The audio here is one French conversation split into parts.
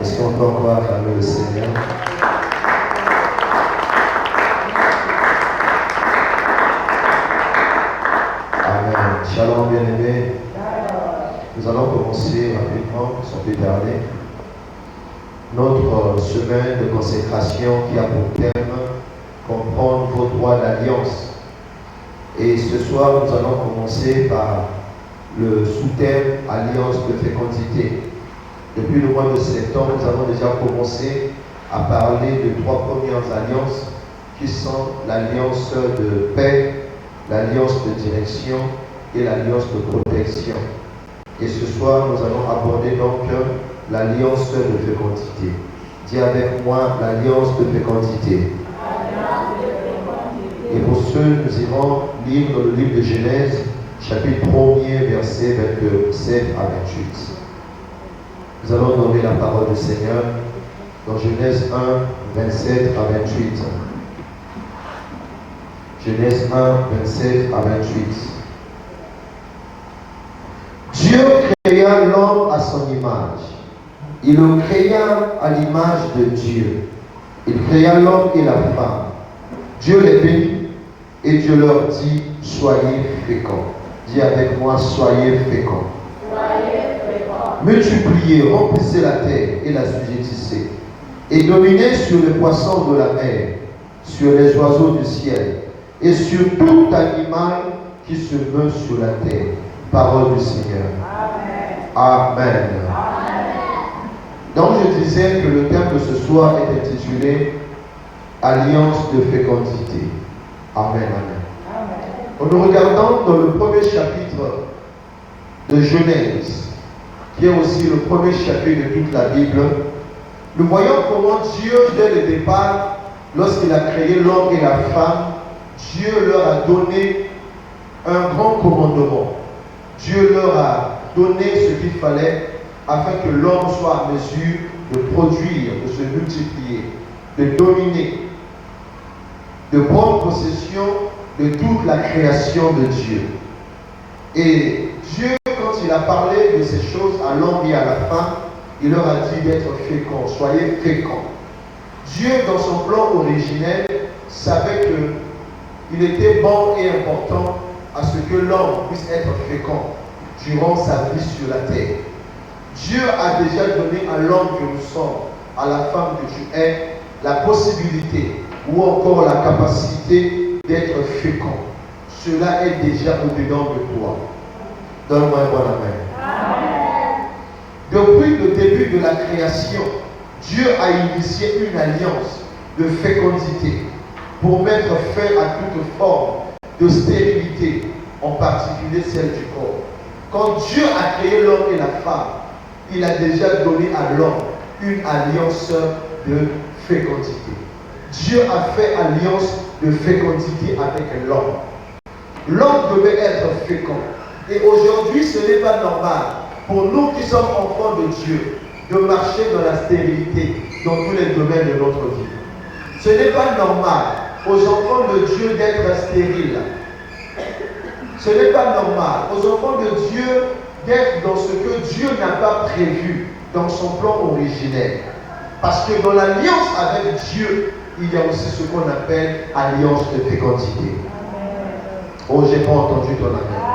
Est-ce qu'on peut encore acclamer le Seigneur? Amen. Shalom, bien-aimés. Nous allons commencer rapidement, sans plus tarder, notre semaine de consécration qui a pour thème comprendre vos droits d'alliance. Et ce soir, nous allons commencer par le sous-thème alliance de fécondité. Depuis le mois de septembre, nous avons déjà commencé à parler de trois premières alliances qui sont l'alliance de paix, l'alliance de direction et l'alliance de protection. Et ce soir, nous allons aborder donc l'alliance de fécondité. Dis avec moi l'alliance de fécondité. Et pour ce, nous irons lire dans le livre de Genèse, chapitre 1er, versets 27 à 28. Nous allons donner la parole du Seigneur dans Genèse 1, 27 à 28. Genèse 1, 27 à 28. Dieu créa l'homme à son image. Il le créa à l'image de Dieu. Il créa l'homme et la femme. Dieu les bénit et Dieu leur dit, soyez féconds. Dis avec moi, soyez féconds. Multipliez, remplissez la terre et la assujettissez. Et dominez sur les poissons de la mer, sur les oiseaux du ciel, et sur tout animal qui se meut sur la terre. Parole du Seigneur. Amen. Amen. Donc je disais que le thème de ce soir est intitulé Alliance de fécondité. Amen. Amen. En nous regardant dans le premier chapitre de Genèse, qui est aussi le premier chapitre de toute la Bible, nous voyons comment Dieu, dès le départ, lorsqu'il a créé l'homme et la femme, Dieu leur a donné un grand commandement. Dieu leur a donné ce qu'il fallait afin que l'homme soit en mesure de produire, de se multiplier, de dominer, de prendre possession de toute la création de Dieu. Et Dieu, quand il a parlé de ces choses à l'homme et à la femme, il leur a dit d'être féconds, soyez féconds. Dieu, dans son plan originel, savait qu'il était bon et important à ce que l'homme puisse être fécond durant sa vie sur la terre. Dieu a déjà donné à l'homme que nous sommes, à la femme que tu es, la possibilité ou encore la capacité d'être fécond. Cela est déjà au-dedans de toi. Donne-moi un bon amen. Depuis le début de la création, Dieu a initié une alliance de fécondité pour mettre fin à toute forme de stérilité, en particulier celle du corps. Quand Dieu a créé l'homme et la femme, il a déjà donné à l'homme une alliance de fécondité. Dieu a fait alliance de fécondité avec l'homme. L'homme devait être fécond. Et aujourd'hui, ce n'est pas normal pour nous qui sommes enfants de Dieu de marcher dans la stérilité dans tous les domaines de notre vie. Ce n'est pas normal aux enfants de Dieu d'être stériles. Ce n'est pas normal aux enfants de Dieu d'être dans ce que Dieu n'a pas prévu dans son plan originel. Parce que dans l'alliance avec Dieu, il y a aussi ce qu'on appelle alliance de fécondité. Oh, j'ai pas entendu ton amen.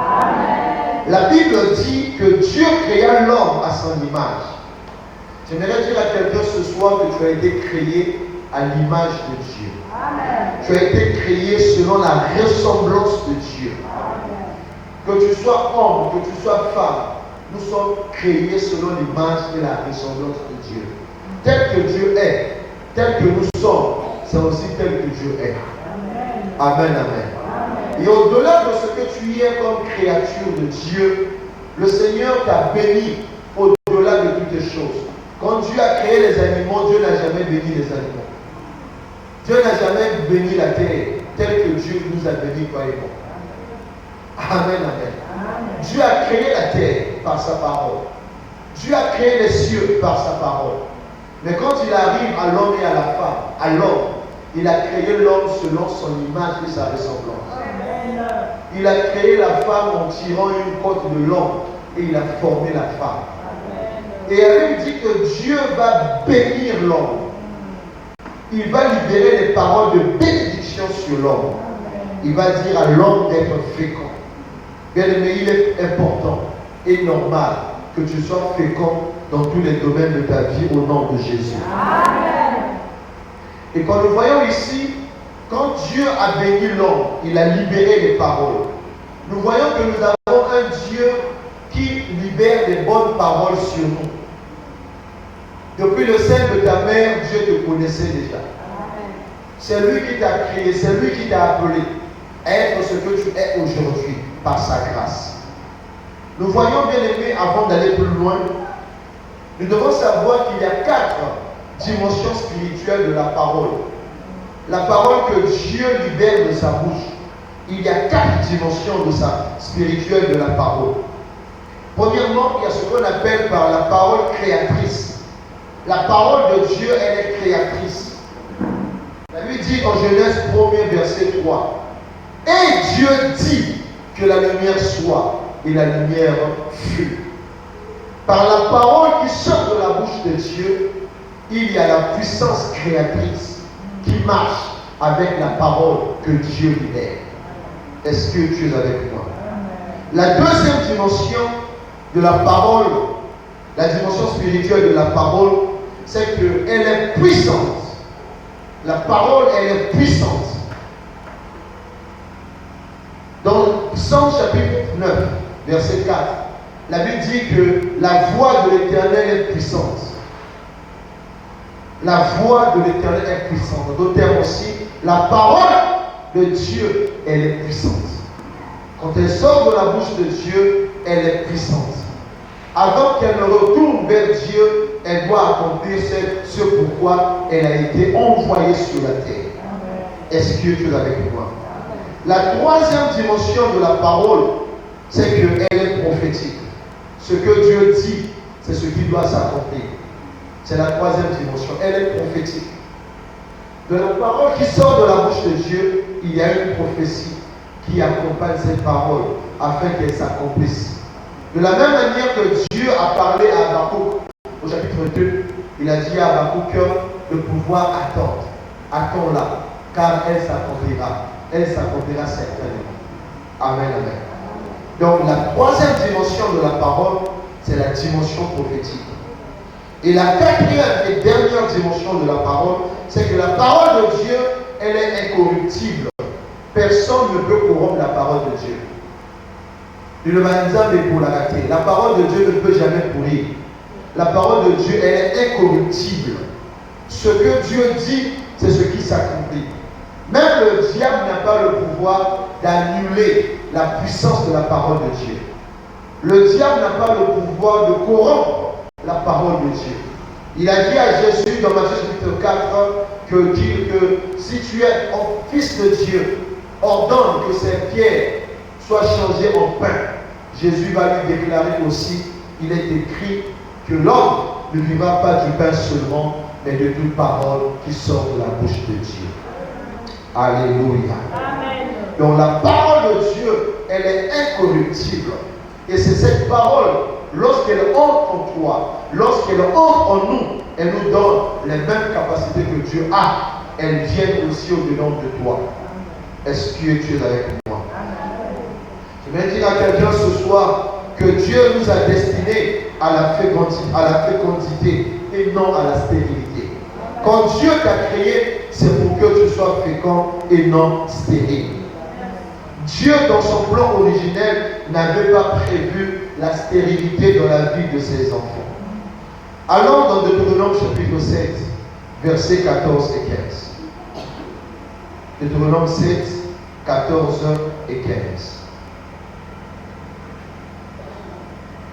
La Bible dit que Dieu créa l'homme à son image. J'aimerais dire à quelqu'un ce soir que tu as été créé à l'image de Dieu. Amen. Tu as été créé selon la ressemblance de Dieu. Amen. Que tu sois homme, que tu sois femme, nous sommes créés selon l'image et la ressemblance de Dieu. Tel que Dieu est, tel que nous sommes, c'est aussi tel que Dieu est. Amen. Amen, amen. Et au-delà de ce que tu es comme créature de Dieu, le Seigneur t'a béni au-delà de toutes les choses. Quand Dieu a créé les animaux, Dieu n'a jamais béni les animaux. Dieu n'a jamais béni la terre tel que Dieu nous a béni, toi et moi. Amen, amen. Amen. Dieu a créé la terre par sa parole. Dieu a créé les cieux par sa parole. Mais quand il arrive à l'homme et à la femme, à l'homme, il a créé l'homme selon son image et sa ressemblance. Amen. Il a créé la femme en tirant une côte de l'homme et il a formé la femme. Amen. Et elle dit que Dieu va bénir l'homme. Il va libérer les paroles de bénédiction sur l'homme. Il va dire à l'homme d'être fécond. Bien aimé, il est important et normal que tu sois fécond dans tous les domaines de ta vie au nom de Jésus. Amen. Et quand nous voyons ici, quand Dieu a béni l'homme, il a libéré les paroles. Nous voyons que nous avons un Dieu qui libère des bonnes paroles sur nous. Depuis le sein de ta mère, Dieu te connaissait déjà. C'est lui qui t'a créé, c'est lui qui t'a appelé à être ce que tu es aujourd'hui par sa grâce. Nous voyons, bien aimés, avant d'aller plus loin, nous devons savoir qu'il y a 4 dimensions spirituelles de la parole. La parole que Dieu libère de sa bouche. Il y a 4 dimensions de sa spirituelle de la parole. Premièrement, il y a ce qu'on appelle par la parole créatrice. La parole de Dieu, elle est créatrice. La Bible dit en Genèse 1er verset 3. Et Dieu dit que la lumière soit, et la lumière fut. Par la parole qui sort de la bouche de Dieu, il y a la puissance créatrice qui marche avec la parole que Dieu libère. Est-ce que tu es avec moi? La deuxième dimension de la parole, la dimension spirituelle de la parole, c'est qu'elle est puissante. La parole, elle est puissante. Dans Psaume chapitre 9, verset 4, la Bible dit que la voix de l'Éternel est puissante. La voix de l'Éternel est puissante. En d'autres termes aussi, la parole de Dieu, elle est puissante. Quand elle sort de la bouche de Dieu, elle est puissante. Avant qu'elle ne retourne vers Dieu, elle doit accomplir ce pourquoi elle a été envoyée sur la terre. Est-ce que tu es avec moi? La troisième dimension de la parole, c'est qu'elle est prophétique. Ce que Dieu dit, c'est ce qui doit s'accomplir. C'est la troisième dimension. Elle est prophétique. De la parole qui sort de la bouche de Dieu, il y a une prophétie qui accompagne cette parole afin qu'elle s'accomplisse. De la même manière que Dieu a parlé à Habakkuk au chapitre 2, il a dit à Habakkuk de pouvoir attendre. Attends-la, car elle s'accomplira. Elle s'accomplira certainement. Amen, amen. Donc la troisième dimension de la parole, c'est la dimension prophétique. Et la quatrième et dernière dimension de la parole, c'est que la parole de Dieu, elle est incorruptible. Personne ne peut corrompre la parole de Dieu. La parole de Dieu ne peut jamais pourrir. La parole de Dieu, elle est incorruptible. Ce que Dieu dit, c'est ce qui s'accomplit. Même le diable n'a pas le pouvoir d'annuler la puissance de la parole de Dieu. Le diable n'a pas le pouvoir de corrompre la parole de Dieu. Il a dit à Jésus dans Matthieu chapitre 4 que si tu es un fils de Dieu, ordonne que ces pierres soient changées en pain. Jésus va lui déclarer aussi, il est écrit que l'homme ne vivra pas du pain seulement, mais de toute parole qui sort de la bouche de Dieu. Alléluia. Amen. Donc la parole de Dieu, elle est incorruptible. Et c'est cette parole, lorsqu'elle entre en toi, lorsqu'elle entre en nous, elle nous donne les mêmes capacités que Dieu a. Elles viennent aussi au-dedans de toi. Est-ce que tu es avec moi? Je vais dire à quelqu'un ce soir que Dieu nous a destinés à la fécondité et non à la stérilité. Quand Dieu t'a créé, c'est pour que tu sois fécond et non stérile. Dieu, dans son plan originel, n'avait pas prévu la stérilité dans la vie de ses enfants. Allons dans Deutéronome chapitre 7, versets 14 et 15. Deutéronome 7, 14 et 15.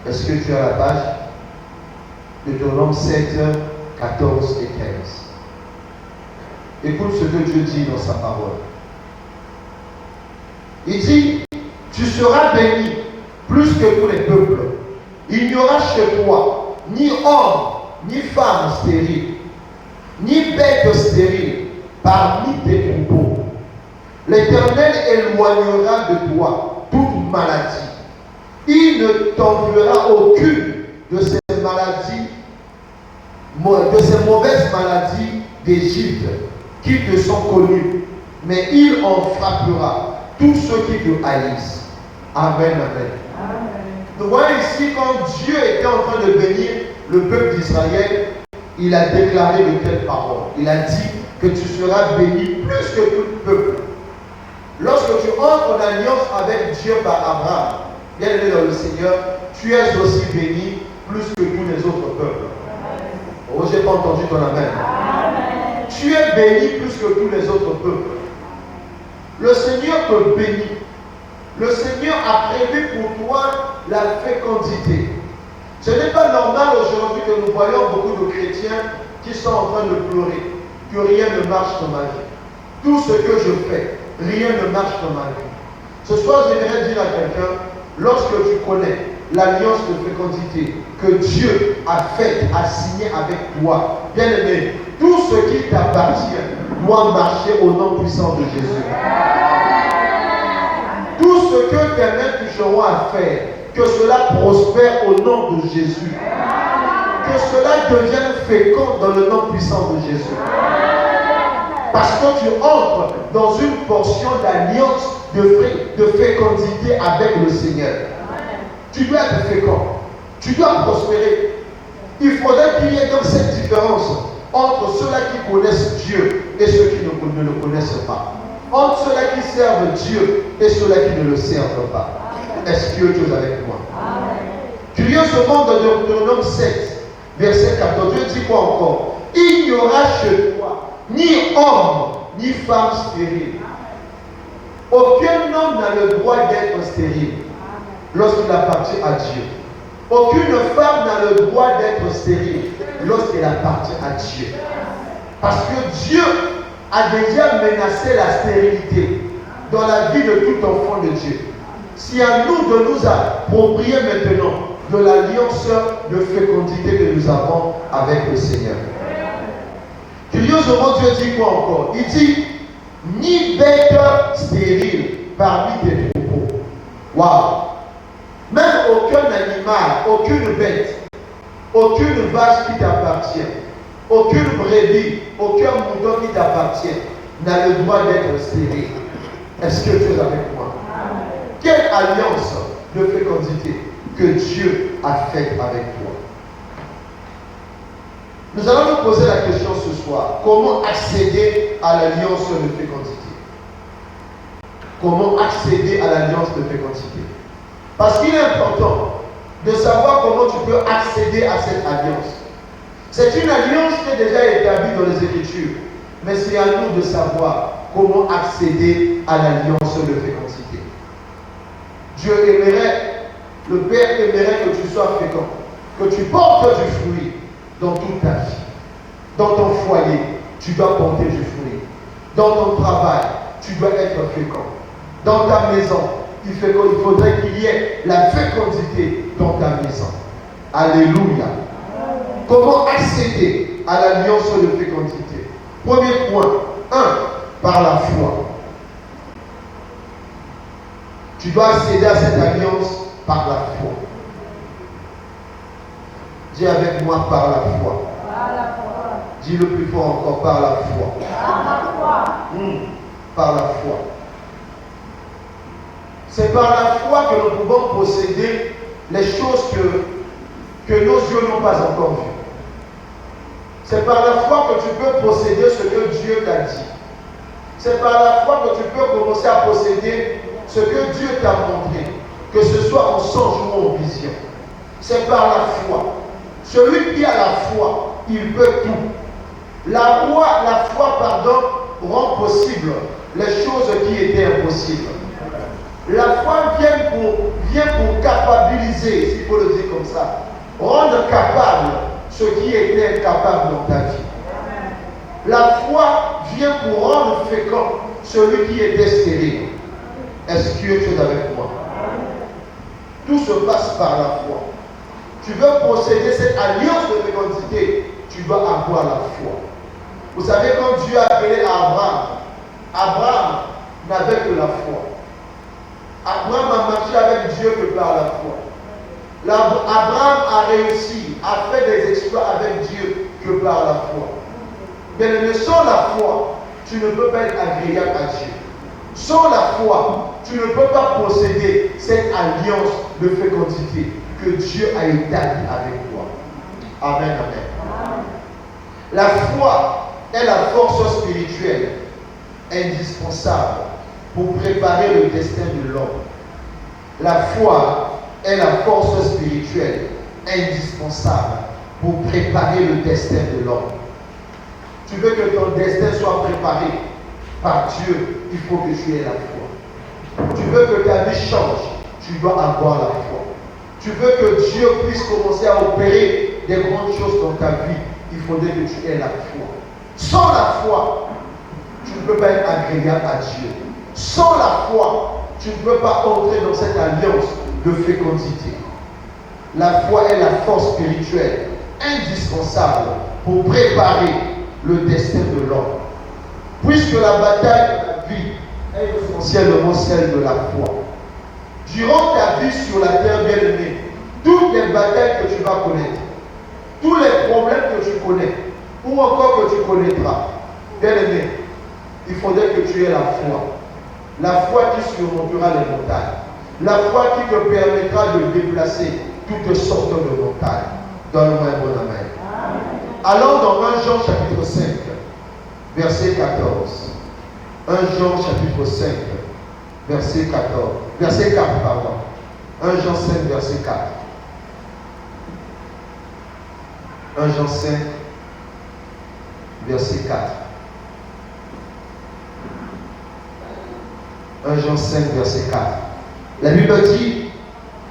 Est-ce que tu as la page? Deutéronome 7, 14 et 15. Écoute ce que Dieu dit dans sa parole. Il dit, tu seras béni plus que tous les peuples. Il n'y aura chez toi ni homme, ni femme stérile, ni bête stérile parmi tes troupeaux. L'Éternel éloignera de toi toute maladie. Il ne t'enverra aucune de ces maladies de ces mauvaises maladies d'Égypte qui te sont connues, mais il en frappera tous ceux qui te haïssent. Amen, amen. Nous voyons ici, quand Dieu était en train de bénir le peuple d'Israël, il a déclaré de telles paroles. Il a dit que tu seras béni plus que tout le peuple. Lorsque tu entres en alliance avec Dieu par Abraham, bien aimé dans le Seigneur, tu es aussi béni plus que tous les autres peuples. Oh, je n'ai pas entendu ton amen. Tu es béni plus que tous les autres peuples. Le Seigneur te bénit. Le Seigneur a prévu pour toi la fécondité. Ce n'est pas normal aujourd'hui que nous voyons beaucoup de chrétiens qui sont en train de pleurer, que rien ne marche dans ma vie. Tout ce que je fais, rien ne marche dans ma vie. Ce soir, j'aimerais dire à quelqu'un, lorsque tu connais l'alliance de fécondité que Dieu a faite, a signé avec toi, bien aimé, tout ce qui t'appartient doit marcher au nom puissant de Jésus. Tout ce que tes mains toucheront à faire, que cela prospère au nom de Jésus. Que cela devienne fécond dans le nom puissant de Jésus. Parce que tu entres dans une portion d'alliance de fécondité avec le Seigneur. Tu dois être fécond. Tu dois prospérer. Il faudrait qu'il y ait donc cette différence entre ceux-là qui connaissent Dieu et ceux qui ne le connaissent pas. Entre ceux-là qui servent Dieu et ceux-là qui ne le servent pas. Est-ce que Dieu est avec moi? Curieusement, dans Deutéronome 7, verset 14, Dieu dit quoi encore? Il n'y aura chez toi ni homme, ni femme stérile. Aucun homme n'a le droit d'être stérile lorsqu'il appartient à Dieu. Aucune femme n'a le droit d'être stérile lorsqu'elle appartient à Dieu. Parce que Dieu a déjà menacé la stérilité dans la vie de tout enfant de Dieu. C'est à nous de nous approprier maintenant de l'alliance de fécondité que nous avons avec le Seigneur. Curieusement, Dieu dit quoi encore? Il dit, ni bête stérile parmi tes troupeaux. Waouh! Même aucun animal, aucune bête, aucune vache qui t'appartient, aucune brebis, aucun mouton qui t'appartient n'a le droit d'être stérile. Est-ce que tu es avec moi? Quelle alliance de fécondité que Dieu a faite avec toi? Nous allons nous poser la question ce soir. Comment accéder à l'alliance de fécondité? Comment accéder à l'alliance de fécondité? Parce qu'il est important de savoir comment tu peux accéder à cette alliance. C'est une alliance qui est déjà établie dans les Écritures. Mais c'est à nous de savoir comment accéder à l'alliance de fécondité. Dieu aimerait, le Père aimerait que tu sois fécond, que tu portes du fruit dans toute ta vie. Dans ton foyer, tu dois porter du fruit. Dans ton travail, tu dois être fécond. Dans ta maison, il faudrait qu'il y ait la fécondité dans ta maison. Alléluia. Comment accéder à l'alliance de fécondité? Premier point, 1, par la foi. Tu dois accéder à cette alliance par la foi. Dis avec moi, par la foi. Dis le plus fort encore, par la foi. Par la foi. C'est par la foi que nous pouvons posséder les choses que nos yeux n'ont pas encore vues. C'est par la foi que tu peux posséder ce que Dieu t'a dit. C'est par la foi que tu peux commencer à posséder ce que Dieu t'a montré, que ce soit en songe ou en vision. C'est par la foi. Celui qui a la foi, il peut tout. La foi, rend possible les choses qui étaient impossibles. La foi vient pour capabiliser, s'il faut le dire comme ça, rendre capable ce qui était incapable dans ta vie. La foi vient pour rendre fécond celui qui était stérile. Est-ce que tu es avec moi? Tout se passe par la foi. Tu veux posséder cette alliance de fécondité, tu dois avoir la foi. Vous savez, quand Dieu a appelé Abraham n'avait que la foi. Abraham a marché avec Dieu que par la foi. Abraham a réussi, a fait des exploits avec Dieu que par la foi. Mais sans la foi, tu ne peux pas être agréable à Dieu. Sans la foi, tu ne peux pas posséder cette alliance de fécondité que Dieu a établie avec toi. Amen, amen. La foi est la force spirituelle indispensable pour préparer le destin de l'homme. La foi est la force spirituelle indispensable pour préparer le destin de l'homme. Tu veux que ton destin soit préparé par Dieu, il faut que tu aies la foi. Tu veux que ta vie change, tu dois avoir la foi. Tu veux que Dieu puisse commencer à opérer des grandes choses dans ta vie, il faudrait que tu aies la foi. Sans la foi, tu ne peux pas être agréable à Dieu. Sans la foi, tu ne peux pas entrer dans cette alliance de fécondité. La foi est la force spirituelle indispensable pour préparer le destin de l'homme. Puisque la bataille de la vie est essentiellement celle de la foi. Durant ta vie sur la terre, bien-aimée, toutes les batailles que tu vas connaître, tous les problèmes que tu connais, ou encore que tu connaîtras, bien-aimé, il faudrait que tu aies la foi. La foi qui surmontera les montagnes. La foi qui te permettra de déplacer toutes sortes de montagnes. Donne-moi un bon amen. Allons dans 1 Jean chapitre 5, verset 14. 1 Jean chapitre 5, verset 14. Verset 4, pardon. 1 Jean 5, verset 4. 1 Jean 5, verset 4. 1 Jean 5, verset 4. La Bible dit,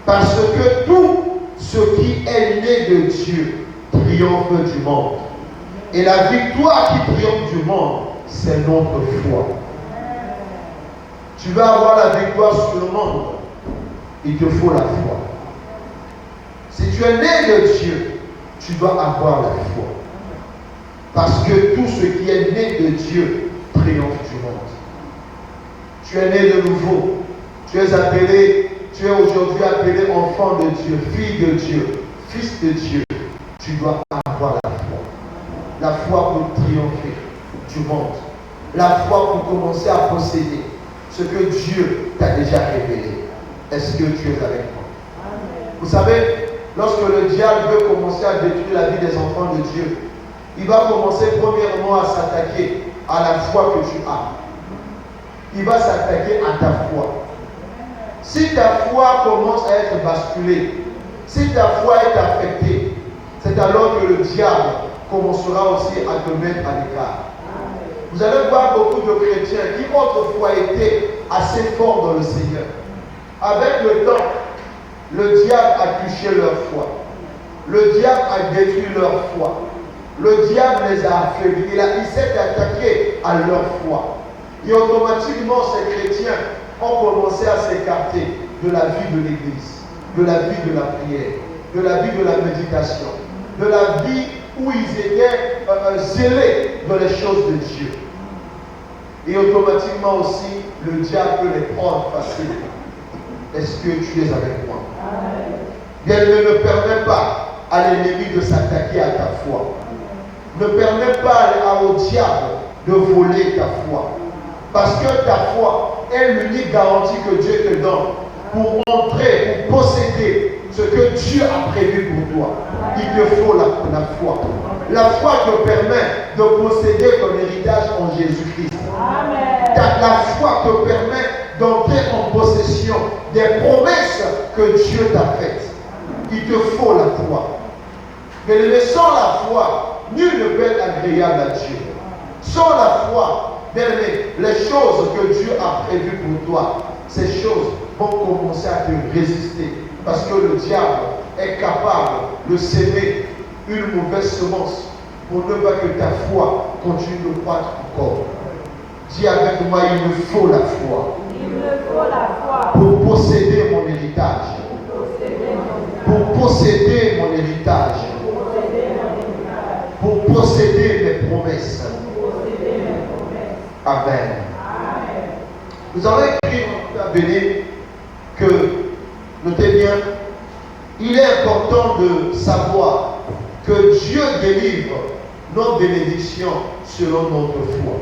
parce que tout ce qui est né de Dieu triomphe du monde. Et la victoire qui triomphe du monde, c'est notre foi. Tu veux avoir la victoire sur le monde, il te faut la foi. Si tu es né de Dieu, tu dois avoir la foi. Parce que tout ce qui est né de Dieu triomphe du monde. Tu es né de nouveau. Tu es appelé, tu es aujourd'hui appelé enfant de Dieu, fille de Dieu, fils de Dieu. Tu dois avoir la foi. La foi pour triompher du monde. La foi pour commencer à posséder ce que Dieu t'a déjà révélé. Est-ce que tu es avec moi? Vous savez, lorsque le diable veut commencer à détruire la vie des enfants de Dieu, il va commencer premièrement à s'attaquer à la foi que tu as. Il va s'attaquer à ta foi. Si ta foi commence à être basculée, si ta foi est affectée, c'est alors que le diable commencera aussi à te mettre à l'écart. Vous allez voir beaucoup de chrétiens qui autrefois étaient assez forts dans le Seigneur. Avec le temps, le diable a touché leur foi. Le diable a détruit leur foi. Le diable les a affaiblis. Il s'est attaqué à leur foi. Et automatiquement, ces chrétiens ont commencé à s'écarter de la vie de l'Église, de la vie de la prière, de la vie de la méditation, de la vie où ils étaient zélés dans les choses de Dieu. Et automatiquement aussi, le diable peut les prendre facilement. Est-ce que tu es avec moi? Bien, ne permets pas à l'ennemi de s'attaquer à ta foi. Ne permets pas au diable de voler ta foi. Parce que ta foi est l'unique garantie que Dieu te donne pour entrer, pour posséder ce que Dieu a prévu pour toi. Il te faut la foi. La foi te permet de posséder ton héritage en Jésus-Christ. La foi te permet d'entrer en possession des promesses que Dieu t'a faites. Il te faut la foi. Mais sans la foi, nul ne peut être agréable à Dieu. Sans la foi, les choses que Dieu a prévues pour toi, ces choses vont commencer à te résister. Parce que le diable est capable de s'aimer une mauvaise semence pour ne pas que ta foi continue de croître encore. Dis avec moi, il me faut la foi. Il me faut la foi. Pour posséder mon héritage. Pour posséder mon héritage. Pour posséder mes promesses. Amen. Nous avons écrit dans la Bible que, notez bien, il est important de savoir que Dieu délivre nos bénédictions selon notre foi.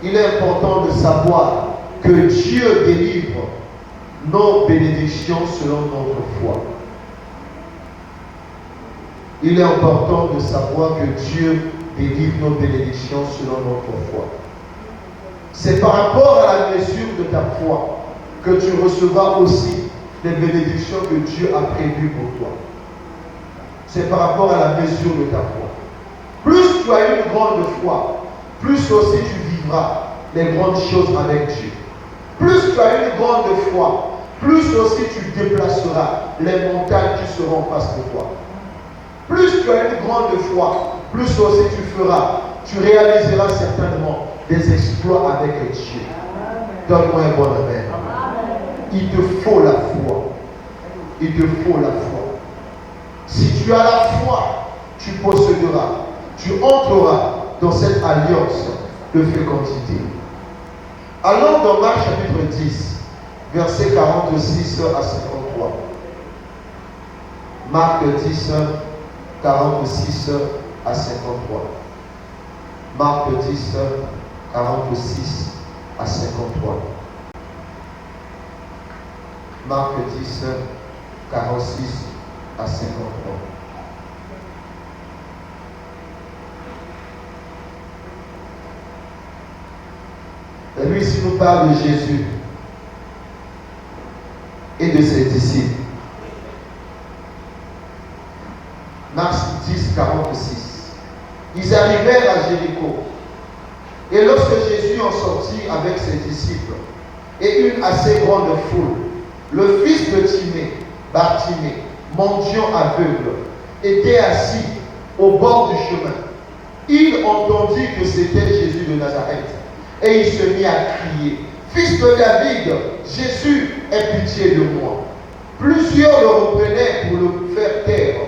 Il est important de savoir que Dieu délivre nos bénédictions selon notre foi. Il est important de savoir que Dieu délivre nos bénédictions selon notre foi. C'est par rapport à la mesure de ta foi que tu recevras aussi les bénédictions que Dieu a prévues pour toi. C'est par rapport à la mesure de ta foi. Plus tu as une grande foi, plus aussi tu vivras les grandes choses avec Dieu. Plus tu as une grande foi, plus aussi tu déplaceras les montagnes qui seront en face de toi. Plus tu as une grande foi, plus aussi tu réaliseras certainement des exploits avec Dieu. Donne-moi un bon amen. Il te faut la foi. Il te faut la foi. Si tu as la foi, tu posséderas, tu entreras dans cette alliance de fécondité. Allons dans Marc chapitre 10, versets 46 à 53. Marc 10, 46 à 53. Marc 10, 46 à 53. Marc 10, 46 à 53. Et lui ici nous parle de Jésus et de ses disciples. Marc 10, 46. Ils arrivèrent à Jéricho. Et lorsque Jésus en sortit avec ses disciples et une assez grande foule, le fils de Timée, Bartimée, mendiant aveugle, était assis au bord du chemin. Il entendit que c'était Jésus de Nazareth. Et il se mit à crier, « Fils de David, Jésus, aie pitié de moi. » Plusieurs le reprenaient pour le faire taire,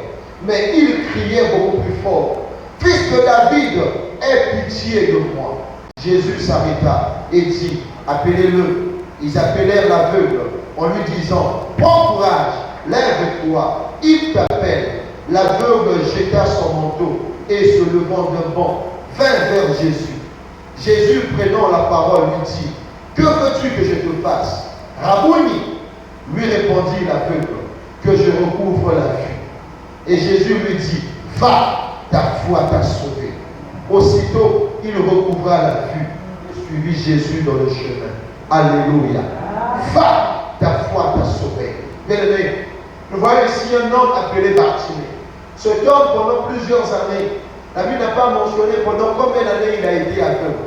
mais il criait beaucoup plus fort, « Fils de David, aie pitié de moi. » Jésus s'arrêta et dit, « Appelez-le. » Ils appelèrent l'aveugle en lui disant, « Prends courage, lève-toi, il t'appelle. » L'aveugle jeta son manteau et se levant d'un bond, vint vers Jésus. Jésus, prenant la parole, lui dit, « Que veux-tu que je te fasse? » Rabouni, lui répondit l'aveugle, « Que je recouvre la vue. » Et Jésus lui dit, « Va, ta foi t'a sauvé. » Aussitôt, il recouvra la vue et suivit Jésus dans le chemin. Alléluia. Va, ta foi t'a sauvé. Bien-aimé, nous voyons ici un homme appelé Bartimée. Cet homme, pendant plusieurs années, la Bible n'a pas mentionné pendant combien d'années il a été aveugle.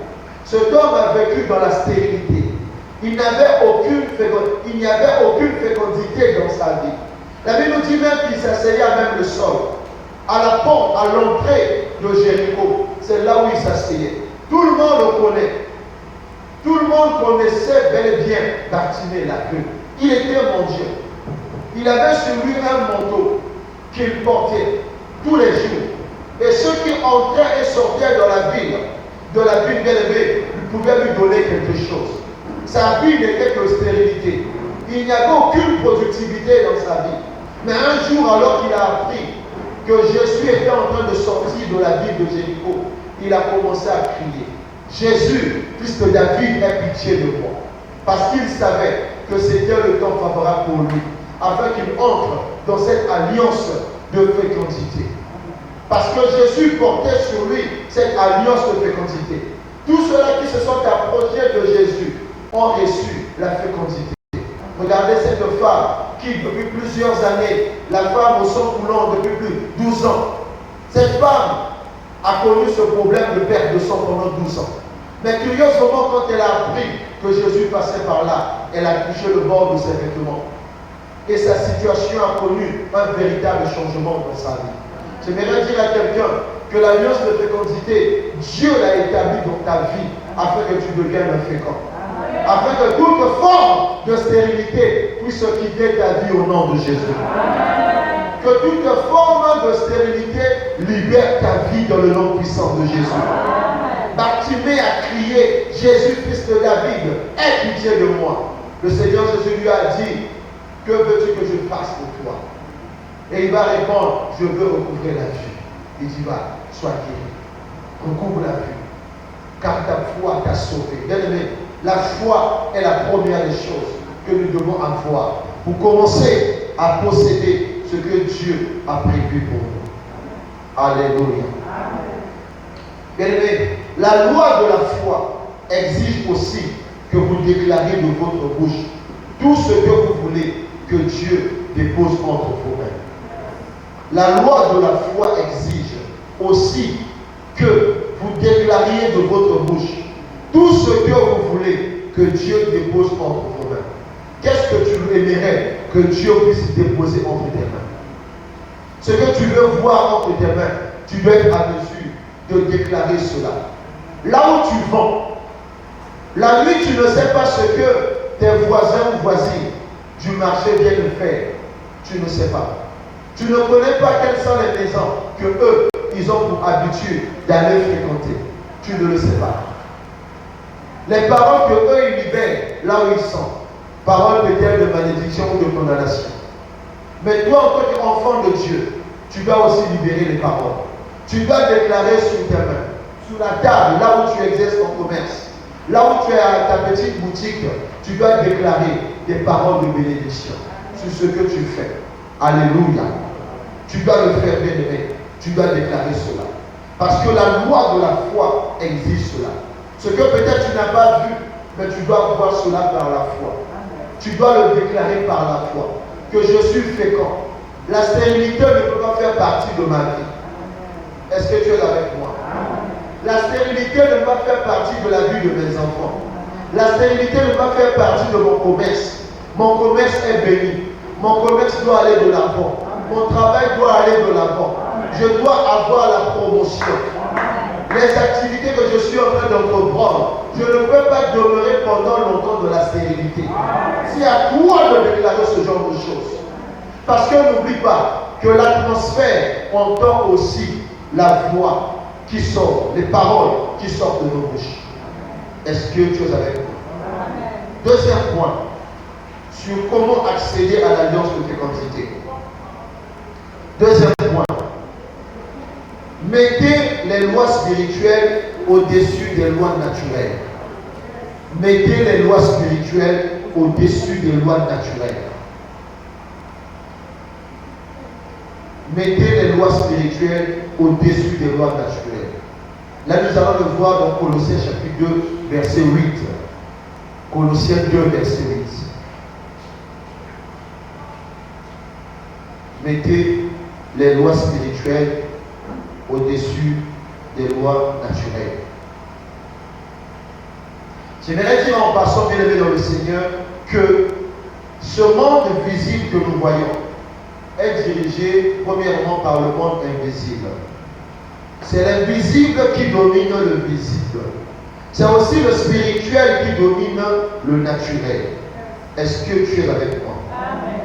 Cet homme a vécu dans la stérilité. Il n'y avait aucune fécondité dans sa vie. La Bible nous dit même qu'il s'asseyait à même le sol. À la porte, à l'entrée de Jéricho, c'est là où il s'asseyait. Tout le monde le connaît. Tout le monde connaissait bel et bien Bartimée l'aveugle. Il était mendiant. Il avait sur lui un manteau qu'il portait tous les jours. Et ceux qui entraient et sortaient dans la ville bien aimée, pouvaient lui donner quelque chose. Sa vie n'était que stérilité. Il n'y avait aucune productivité dans sa vie. Mais un jour, alors qu'il a appris que Jésus était en train de sortir de la ville de Jéricho, il a commencé à crier, « Jésus, fils de David, aie pitié de moi. » Parce qu'il savait que c'était le temps favorable pour lui, afin qu'il entre dans cette alliance de fécondité. Parce que Jésus portait sur lui cette alliance de fécondité. Tous ceux-là qui se sont approchés de Jésus ont reçu la fécondité. Regardez cette femme qui, depuis plusieurs années, la femme au sang coulant depuis plus de 12 ans. Cette femme a connu ce problème de perte de sang pendant 12 ans. Mais curieusement, quand elle a appris que Jésus passait par là, elle a touché le bord de ses vêtements. Et sa situation a connu un véritable changement dans sa vie. J'aimerais dire à quelqu'un que l'alliance de fécondité, Dieu l'a établie dans ta vie afin que tu deviennes un fécond. Afin que toute forme de stérilité puisse quitter ta vie au nom de Jésus. Que toute forme de stérilité libère ta vie dans le nom puissant de Jésus. Bartimée a crié, Jésus, fils de David, aie pitié de moi. Le Seigneur Jésus lui a dit, que veux-tu que je fasse pour toi? Et il va répondre, je veux recouvrer la vue. Il dit, va, sois guéri. Recouvre la vue. Car ta foi t'a sauvé. Bien aimé, la foi est la première des choses que nous devons avoir pour commencer à posséder ce que Dieu a prévu pour nous. Alléluia. Bien aimé, la loi de la foi exige aussi que vous déclariez de votre bouche tout ce que vous voulez que Dieu dépose entre vos mains. La loi de la foi exige aussi que vous déclariez de votre bouche tout ce que vous voulez que Dieu dépose entre vos mains. Qu'est-ce que tu aimerais que Dieu puisse déposer entre tes mains? Ce que tu veux voir entre tes mains, tu dois être à mesure de déclarer cela. Là où tu vends, la nuit tu ne sais pas ce que tes voisins ou voisines du marché viennent faire. Tu ne sais pas. Tu ne connais pas quelles sont les maisons que eux, ils ont pour habitude d'aller fréquenter. Tu ne le sais pas. Les paroles que eux, ils libèrent là où ils sont. Paroles peut-être de malédiction ou de condamnation. Mais toi, en tant qu'enfant de Dieu, tu dois aussi libérer les paroles. Tu dois déclarer sur tes mains, sur la table, là où tu exerces ton commerce, là où tu es à ta petite boutique, tu dois déclarer des paroles de bénédiction sur ce que tu fais. Alléluia. Tu dois le faire, bien aimé. Tu dois déclarer cela. Parce que la loi de la foi exige cela. Ce que peut-être tu n'as pas vu, mais tu dois voir cela par la foi. Tu dois le déclarer par la foi. Que je suis fécond. La stérilité ne peut pas faire partie de ma vie. Est-ce que tu es avec moi? La stérilité ne peut pas faire partie de la vie de mes enfants. La stérilité ne peut pas faire partie de mon commerce. Mon commerce est béni. Mon commerce doit aller de l'avant. Mon travail doit aller de l'avant. Je dois avoir la promotion. Les activités que je suis en train d'entreprendre, je ne peux pas demeurer pendant longtemps de la stérilité. C'est à toi de déclarer ce genre de choses. Parce que n'oublie pas que l'atmosphère entend aussi la voix qui sort, les paroles qui sortent de nos bouches. Est-ce que tu es avec moi? Deuxième point, sur comment accéder à l'alliance de fécondité. Deuxième point, mettez les lois spirituelles au-dessus des lois naturelles. Mettez les lois spirituelles au-dessus des lois naturelles. Mettez les lois spirituelles au-dessus des lois naturelles. Là, nous allons le voir dans Colossiens chapitre 2, verset 8. Colossiens 2, verset 8. Mettez les lois spirituelles au-dessus des lois naturelles. J'aimerais dire en passant, bien aimé dans le Seigneur, que ce monde visible que nous voyons est dirigé premièrement par le monde invisible. C'est l'invisible qui domine le visible. C'est aussi le spirituel qui domine le naturel. Est-ce que tu es avec moi? Amen.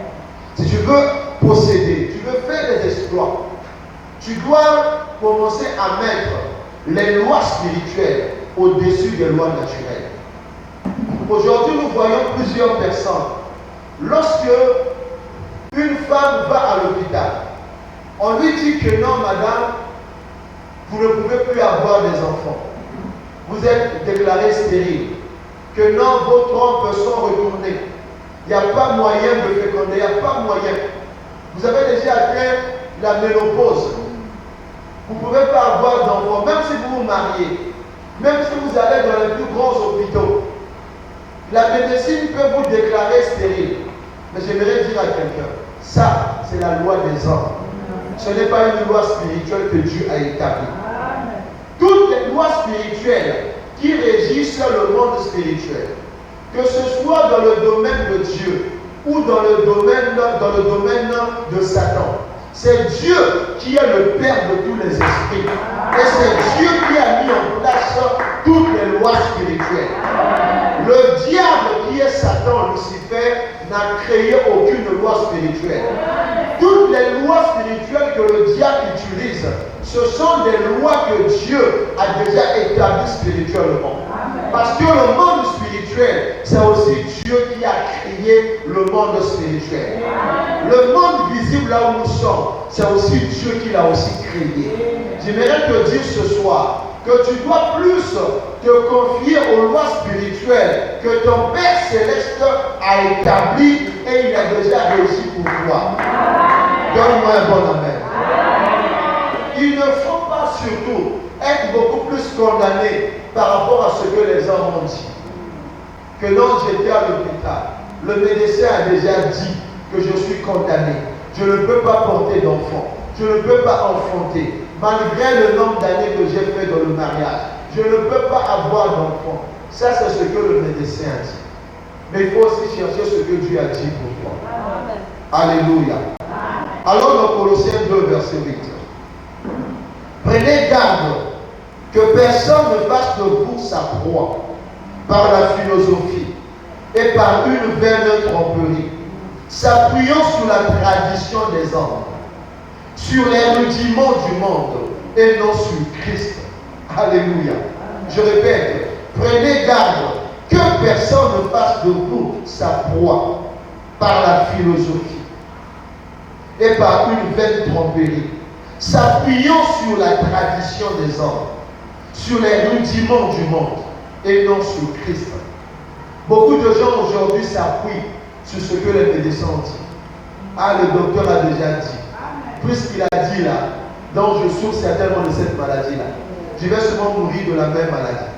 Si tu veux posséder, tu veux faire des exploits, tu dois commencer à mettre les lois spirituelles au-dessus des lois naturelles. Aujourd'hui, nous voyons plusieurs personnes. Lorsque une femme va à l'hôpital, on lui dit que non, madame, vous ne pouvez plus avoir des enfants. Vous êtes déclarée stérile. Que non, vos trompes sont retournées. Il n'y a pas moyen de féconder, il n'y a pas moyen. Vous avez déjà atteint la ménopause. Vous ne pouvez pas avoir d'enfants, même si vous vous mariez, même si vous allez dans les plus grands hôpitaux. La médecine peut vous déclarer stérile. Mais j'aimerais dire à quelqu'un, ça, c'est la loi des hommes. Ce n'est pas une loi spirituelle que Dieu a établie. Toutes les lois spirituelles qui régissent le monde spirituel, que ce soit dans le domaine de Dieu ou dans le domaine de Satan, c'est Dieu qui est le Père de tous les esprits. Et c'est Dieu qui a mis en place toutes les lois spirituelles. Le diable qui est Satan, Lucifer, n'a créé aucune loi spirituelle. Toutes les lois spirituelles que le diable utilise, ce sont des lois que Dieu a déjà établies spirituellement. Parce que le monde spirituel, c'est aussi Dieu qui a créé le monde spirituel. Le monde visible là où nous sommes, c'est aussi Dieu qui l'a aussi créé. J'aimerais te dire ce soir que tu dois plus te confier aux lois spirituelles que ton Père Céleste a établi et il a déjà réussi pour toi. Donne-moi un bon amen. Il ne faut pas surtout être beaucoup plus condamné par rapport à ce que les hommes ont dit. Que non, j'étais à l'hôpital. Le médecin a déjà dit que je suis condamné. Je ne peux pas porter d'enfant. Je ne peux pas enfanter. Malgré le nombre d'années que j'ai fait dans le mariage, je ne peux pas avoir d'enfant. Ça, c'est ce que le médecin a dit. Mais il faut aussi chercher ce que Dieu a dit pour toi. Alléluia. Alors dans Colossiens 2, verset 8. Prenez garde que personne ne fasse de vous sa proie par la philosophie et par une vaine tromperie, s'appuyant sur la tradition des hommes, sur les rudiments du monde et non sur Christ. Alléluia. Je répète, prenez garde que personne ne fasse de vous sa proie par la philosophie et par une vaine tromperie, s'appuyant sur la tradition des hommes, sur les rudiments du monde et non sur Christ. Beaucoup de gens aujourd'hui s'appuient sur ce que les médecins ont dit. Ah, le docteur a déjà dit. Puisqu'il a dit là, donc je souffre certainement de cette maladie-là. Je vais souvent mourir de la même maladie.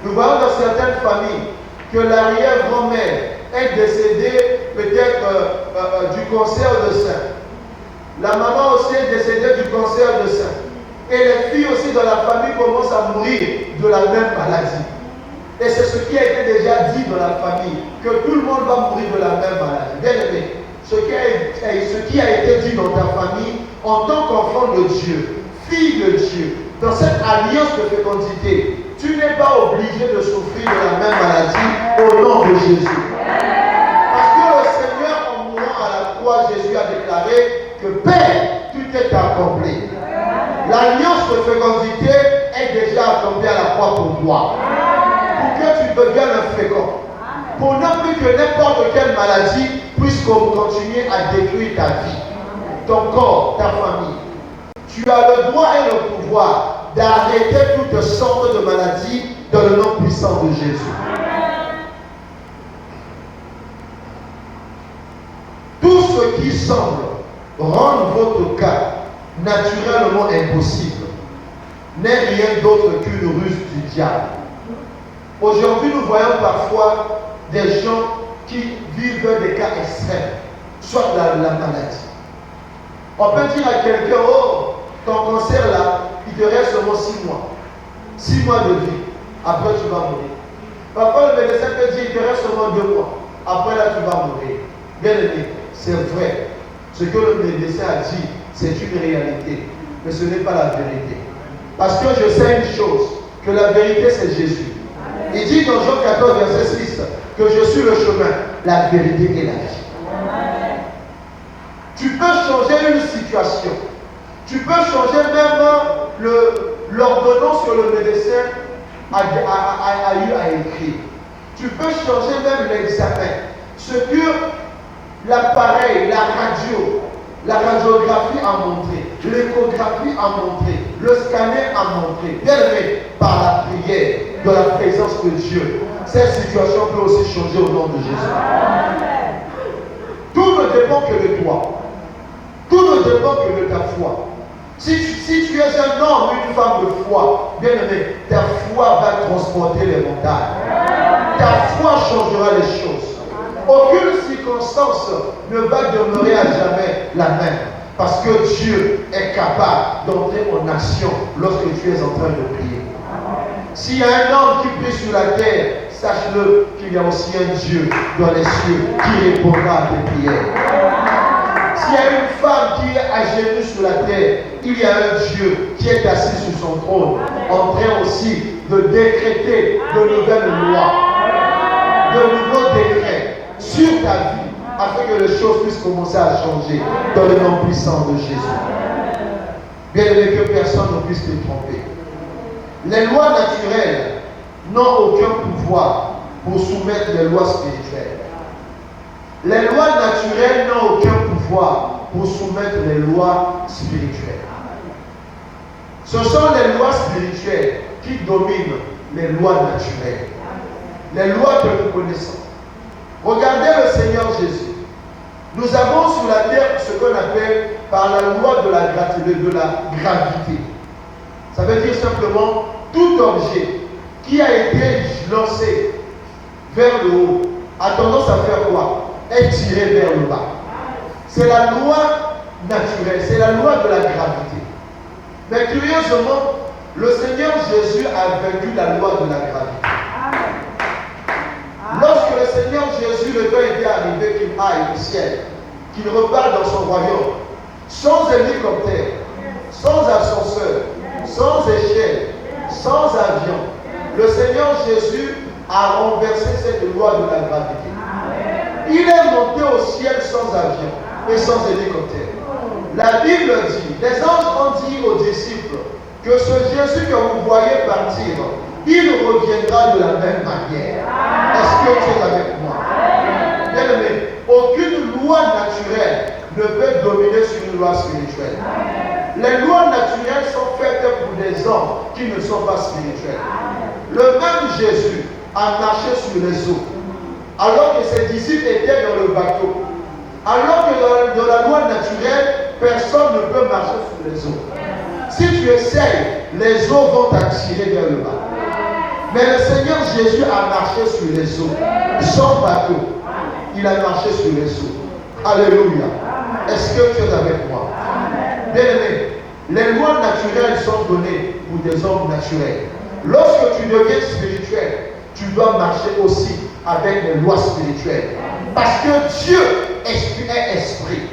Nous voyons dans certaines familles que l'arrière-grand-mère est décédée peut-être du cancer de sein. La maman aussi est décédée du cancer de sein. Et les filles aussi dans la famille commencent à mourir de la même maladie. Et c'est ce qui a été déjà dit dans la famille, que tout le monde va mourir de la même maladie. Bien aimé, ce qui a été dit dans ta famille, en tant qu'enfant de Dieu, fille de Dieu, dans cette alliance de fécondité, tu n'es pas obligé de souffrir de la même maladie au nom de Jésus. Parce que le Seigneur, en mourant à la croix, Jésus a déclaré que Père, tout est accompli. L'alliance de fécondité est déjà accomplie à la croix pour toi. Pour que tu deviennes un fécond. Pour non plus que n'importe quelle maladie puisse continuer à détruire ta vie, ton corps, ta famille. Tu as le droit et le pouvoir d'arrêter toutes sortes de maladies dans le nom puissant de Jésus. Tout ce qui semble rendre votre cas naturellement impossible n'est rien d'autre qu'une ruse du diable. Aujourd'hui, nous voyons parfois des gens qui vivent des cas extrêmes, soit la maladie. On peut dire à quelqu'un, oh, ton cancer là, il te reste seulement 6 mois. 6 mois de vie. Après, tu vas mourir. Parfois, le médecin peut dire, il te reste seulement 2 mois. Après, là, tu vas mourir. Bien aimé, c'est vrai. Ce que le médecin a dit, c'est une réalité. Mais ce n'est pas la vérité. Parce que je sais une chose, que la vérité, c'est Jésus. Il dit dans Jean 14, verset 6, que je suis le chemin, la vérité et la vie. Tu peux changer une situation. Tu peux changer même l'ordonnance que le médecin a eu à écrire. Tu peux changer même l'examen. Ce que l'appareil, la radiographie a montré, l'échographie a montré, le scanner a montré, bien aimé, par la prière, de la présence de Dieu. Cette situation peut aussi changer au nom de Jésus. Tout ne dépend que de toi. Tout ne dépend que de ta foi. Si tu es un homme ou une femme de foi, bien aimé, ta foi va transporter les montagnes. Ta foi changera les choses. Aucune circonstance ne va demeurer à jamais la même. Parce que Dieu est capable d'entrer en action lorsque tu es en train de prier. S'il y a un homme qui prie sur la terre, sache-le qu'il y a aussi un Dieu dans les cieux qui répondra à tes prières. S'il y a une femme qui est à genoux sur la terre, il y a un Dieu qui est assis sur son trône, en train aussi de décréter de nouvelles lois, de nouveaux décrets sur ta vie, afin que les choses puissent commencer à changer dans le nom puissant de Jésus. Bien aimé, que personne ne puisse te tromper. Les lois naturelles n'ont aucun pouvoir pour soumettre les lois spirituelles. Les lois naturelles n'ont aucun pouvoir pour soumettre les lois spirituelles. Ce sont les lois spirituelles qui dominent les lois naturelles. Les lois que nous connaissons. Regardez le Seigneur Jésus. Nous avons sur la terre ce qu'on appelle par la loi de la gravité. Ça veut dire simplement tout objet qui a été lancé vers le haut a tendance à faire quoi? Être tiré vers le bas. C'est la loi naturelle, c'est la loi de la gravité. Mais curieusement, le Seigneur Jésus a vaincu la loi de la gravité. Lorsque le Seigneur Jésus, le temps était arrivé qu'il aille au ciel, qu'il repart dans son royaume, sans hélicoptère, sans ascenseur, sans échelle, sans avion, le Seigneur Jésus a renversé cette loi de la gravité. Il est monté au ciel sans avion et sans hélicoptère. La Bible dit, les anges ont dit aux disciples que ce Jésus que vous voyez partir, il reviendra de la même manière. Est-ce que tu es avec moi? Bien aimé, aucune loi naturelle ne peut dominer sur une loi spirituelle. Les lois naturelles sont faites pour des hommes qui ne sont pas spirituels. Le même Jésus a marché sur les eaux, alors que ses disciples étaient dans le bateau. Alors que dans la loi naturelle, personne ne peut marcher sur les eaux. Si tu essayes, les eaux vont t'attirer vers le bas. Mais le Seigneur Jésus a marché sur les eaux, sans bateau. Il a marché sur les eaux. Alléluia. Est-ce que tu es avec moi? Bien aimé, les lois naturelles sont données pour des hommes naturels. Lorsque tu deviens spirituel, tu dois marcher aussi avec les lois spirituelles. Parce que Dieu est esprit.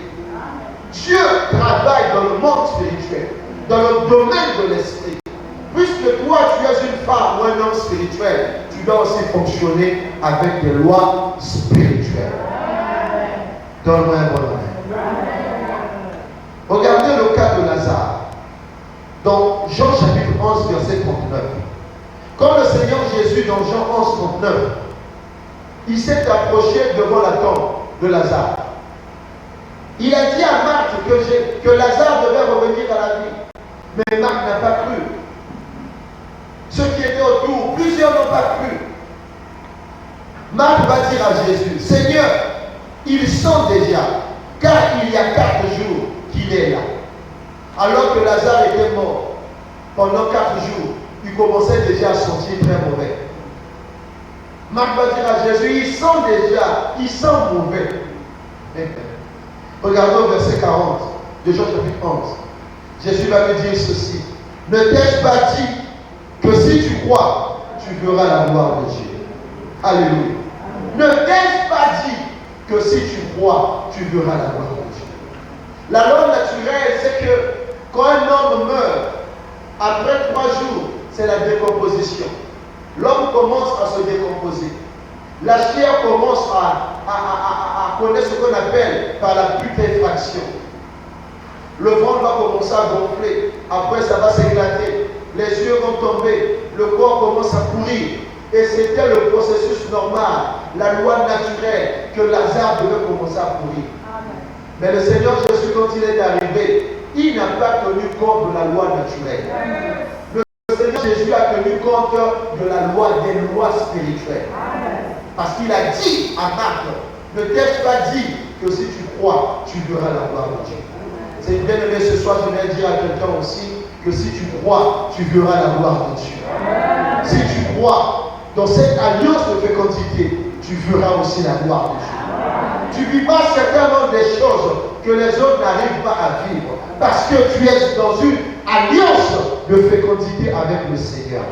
Dieu travaille dans le monde spirituel, dans le domaine de l'esprit. Puisque toi, tu es une femme ou un homme spirituel, tu dois aussi fonctionner avec des lois spirituelles. Donne-moi un bon amen. Regardez le cas de Lazare. Dans Jean chapitre 11, verset 39. Quand le Seigneur Jésus, dans Jean 11, 39, il s'est approché devant la tombe de Lazare. Il a dit à Marc que Lazare devait revenir à la vie. Mais Marc n'a pas cru. Ceux qui étaient autour, plusieurs n'ont pas cru. Marc va dire à Jésus, Seigneur, il sent déjà, car il y a 4 jours qu'il est là. Alors que Lazare était mort, pendant 4 jours, il commençait déjà à sentir très mauvais. Marc va dire à Jésus, il sent mauvais. Regardons verset 40 de Jean chapitre 11. Jésus va lui dire ceci. Ne t'ai-je pas dit que si tu crois, tu verras la gloire de Dieu? Alléluia. Ne t'ai-je pas dit que si tu crois, tu verras la gloire de Dieu? La loi naturelle, c'est que quand un homme meurt, après 3 jours, c'est la décomposition. L'homme commence à se décomposer. La chair commence à connaître ce qu'on appelle par la putréfaction. Le ventre va commencer à gonfler. Après, ça va s'éclater. Les yeux vont tomber. Le corps commence à pourrir. Et c'était le processus normal, la loi naturelle, que Lazare devait commencer à pourrir. Mais le Seigneur Jésus, quand il est arrivé, il n'a pas tenu compte de la loi naturelle. Le Seigneur Jésus a tenu compte de la loi, des lois spirituelles. Parce qu'il a dit à Marc, ne t'ai-je pas dit que si tu crois, tu verras la gloire de Dieu? C'est bien aimé ce soir, je vais dire à quelqu'un aussi que si tu crois, tu verras la gloire de Dieu. Si tu crois dans cette alliance de fécondité, tu verras aussi la gloire de Dieu. Tu ne vis pas certainement des choses que les autres n'arrivent pas à vivre parce que tu es dans une alliance de fécondité avec le Seigneur.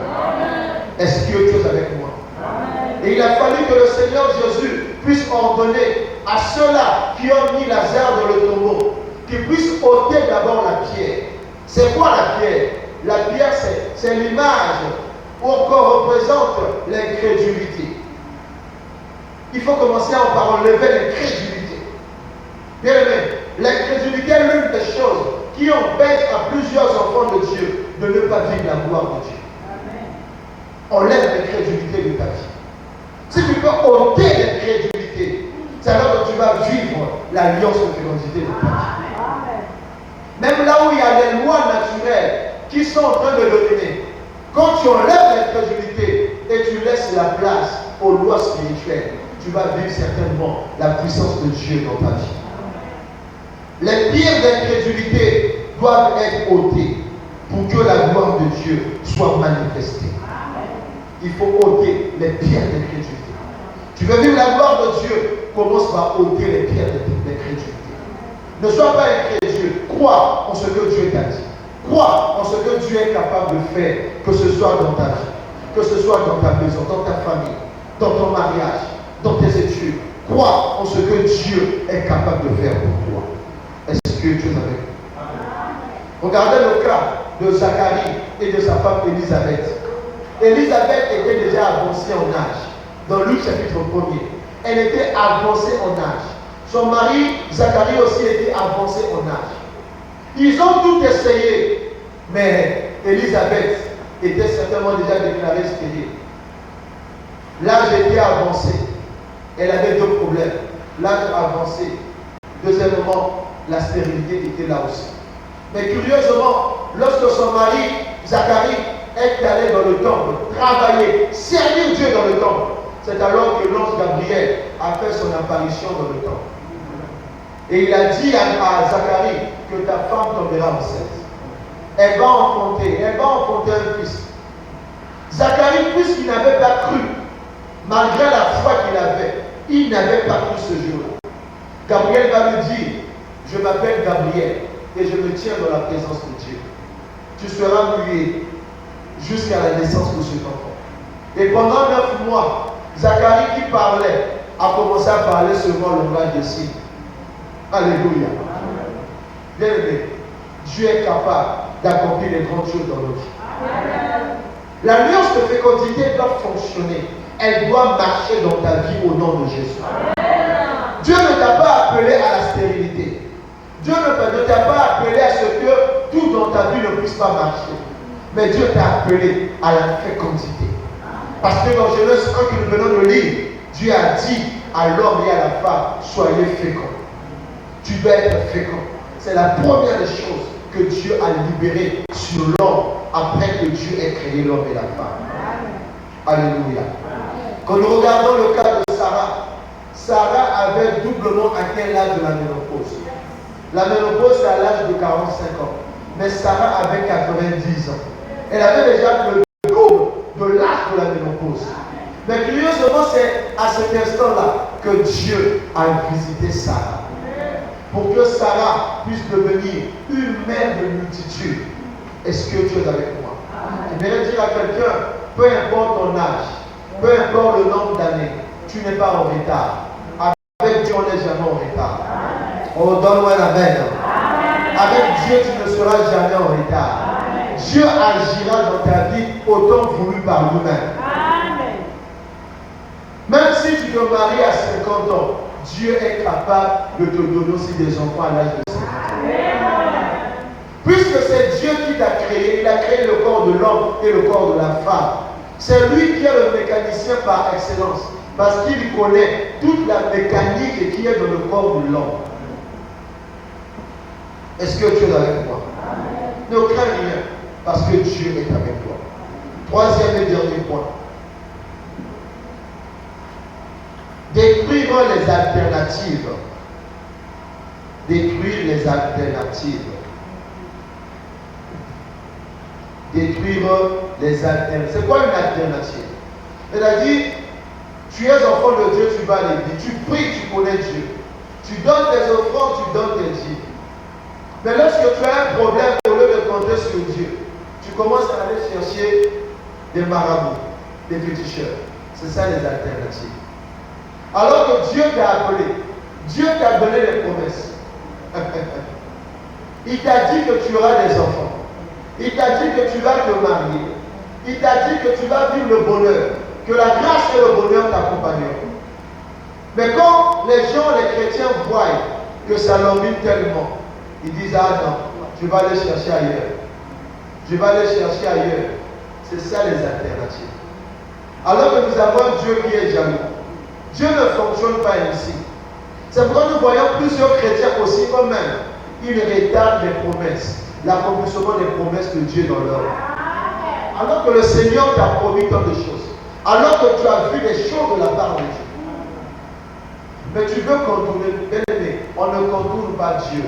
Est-ce que tu es avec moi? Et il a fallu que le Seigneur Jésus puisse ordonner à ceux-là qui ont mis Lazare dans le tombeau qu'ils puissent ôter d'abord la pierre. C'est quoi la pierre? La pierre, c'est l'image ou encore représente l'incrédulité. Il faut commencer à enlever l'incrédulité. Bien aimé, l'incrédulité est l'une des choses qui empêche à plusieurs enfants de Dieu de ne pas vivre la gloire de Dieu. Enlève l'incrédulité de ta vie. Si tu peux ôter l'incrédulité, c'est alors que tu vas vivre l'alliance de fécondité de ta vie. Même là où il y a des lois naturelles qui sont en train de dominer, quand tu enlèves l'incrédulité et tu laisses la place aux lois spirituelles, tu vas vivre certainement la puissance de Dieu dans ta vie. Les pierres d'incrédulité doivent être ôtées pour que la gloire de Dieu soit manifestée. Il faut ôter les pierres d'incrédulité. Tu veux vivre la gloire de Dieu, commence par ôter les pierres d'incrédulité. Ne sois pas incrédule, crois en ce que Dieu t'a dit. Crois en ce que Dieu est capable de faire, que ce soit dans ta vie, que ce soit dans ta maison, dans ta famille, dans ton mariage, dans tes études. Crois en ce que Dieu est capable de faire pour toi. Est-ce que Dieu est avec nous? Regardez le cas de Zacharie et de sa femme Élisabeth. Élisabeth était déjà avancée en âge. Dans Luc chapitre 1er, elle était avancée en âge. Son mari, Zacharie aussi, était avancé en âge. Ils ont tout essayé, mais Élisabeth était certainement déjà déclarée stérile. L'âge était avancé. Elle avait deux problèmes. L'âge avancé. Deuxièmement, la stérilité était là aussi. Mais curieusement, lorsque son mari, Zacharie, est allé dans le temple, travailler, servir Dieu dans le temple, c'est alors que l'ange Gabriel a fait son apparition dans le temple. Et il a dit à Zacharie que ta femme tombera enceinte. Elle va enfanter un fils. Zacharie, puisqu'il n'avait pas cru, malgré la foi qu'il avait, il n'avait pas cru ce jour-là. Gabriel va lui dire, je m'appelle Gabriel et je me tiens dans la présence de Dieu. Tu seras muet jusqu'à la naissance de cet enfant. Et pendant 9 mois, Zacharie qui parlait a commencé à parler seulement le langage des signes. Alléluia. Bien aimé, Dieu est capable d'accomplir les grandes choses dans nos vies. L'alliance de fécondité doit fonctionner. Elle doit marcher dans ta vie au nom de Jésus. Dieu ne t'a pas appelé à la stérilité. Dieu ne t'a pas appelé à ce que tout dans ta vie ne puisse pas marcher. Mais Dieu t'a appelé à la fécondité. Parce que dans Genèse 1 que nous venons de lire, Dieu a dit à l'homme et à la femme, soyez féconds. Tu dois être fécond. C'est la première des choses que Dieu a libérée sur l'homme après que Dieu ait créé l'homme et la femme. Alléluia. Quand nous regardons le cas de Sarah, Sarah avait doublement atteint l'âge de la ménopause. La ménopause, c'est à l'âge de 45 ans. Mais Sarah avait 90 ans. Elle avait déjà le double de l'âge de la ménopause. Mais curieusement, c'est à cet instant-là que Dieu a visité Sarah. Pour que Sarah puisse devenir une mère de multitude. Est-ce que Dieu est avec moi? Je vais dire à quelqu'un, peu importe ton âge, peu importe le nombre d'années, tu n'es pas en retard. Avec Dieu, on n'est jamais en retard. Oh, donne-moi la main. Avec Dieu, tu ne seras jamais en retard. Dieu agira dans ta vie autant voulu par lui-même. Même si tu te maries à 50 ans, Dieu est capable de te donner aussi des enfants à l'âge de 50 ans. Puisque c'est Dieu qui t'a créé, il a créé le corps de l'homme et le corps de la femme. C'est lui qui est le mécanicien par excellence. Parce qu'il connaît toute la mécanique qui est dans le corps de l'homme. Est-ce que Dieu est avec moi? Ne crains rien, parce que Dieu est avec toi. Troisième et dernier point. Détruire les alternatives. Détruire les alternatives. Détruire les alternatives. C'est quoi une alternative? C'est-à-dire, tu es enfant de Dieu, tu vas à l'église, tu pries, tu connais Dieu. Tu donnes tes offrandes, tu donnes tes dîmes. Mais lorsque tu as un problème, au lieu de compter sur Dieu, tu commences à aller chercher des marabouts, des féticheurs. C'est ça les alternatives. Alors que Dieu t'a appelé, Dieu t'a donné les promesses. Il t'a dit que tu auras des enfants. Il t'a dit que tu vas te marier. Il t'a dit que tu vas vivre le bonheur. Que la grâce et le bonheur t'accompagneront. Mais quand les gens, les chrétiens, voient que ça l'ennuie tellement, ils disent, ah non, Je vais aller chercher ailleurs. Je vais aller chercher ailleurs. C'est ça les alternatives. Alors que nous avons un Dieu qui est jaloux. Dieu ne fonctionne pas ainsi. C'est pourquoi nous voyons plusieurs chrétiens aussi eux-mêmes. Ils retardent les promesses, l'accomplissement des promesses de Dieu dans leur vie. Alors que le Seigneur t'a promis tant de choses. Alors que tu as vu des choses de la part de Dieu. Mais tu veux contourner, bien aimé, on ne contourne pas Dieu.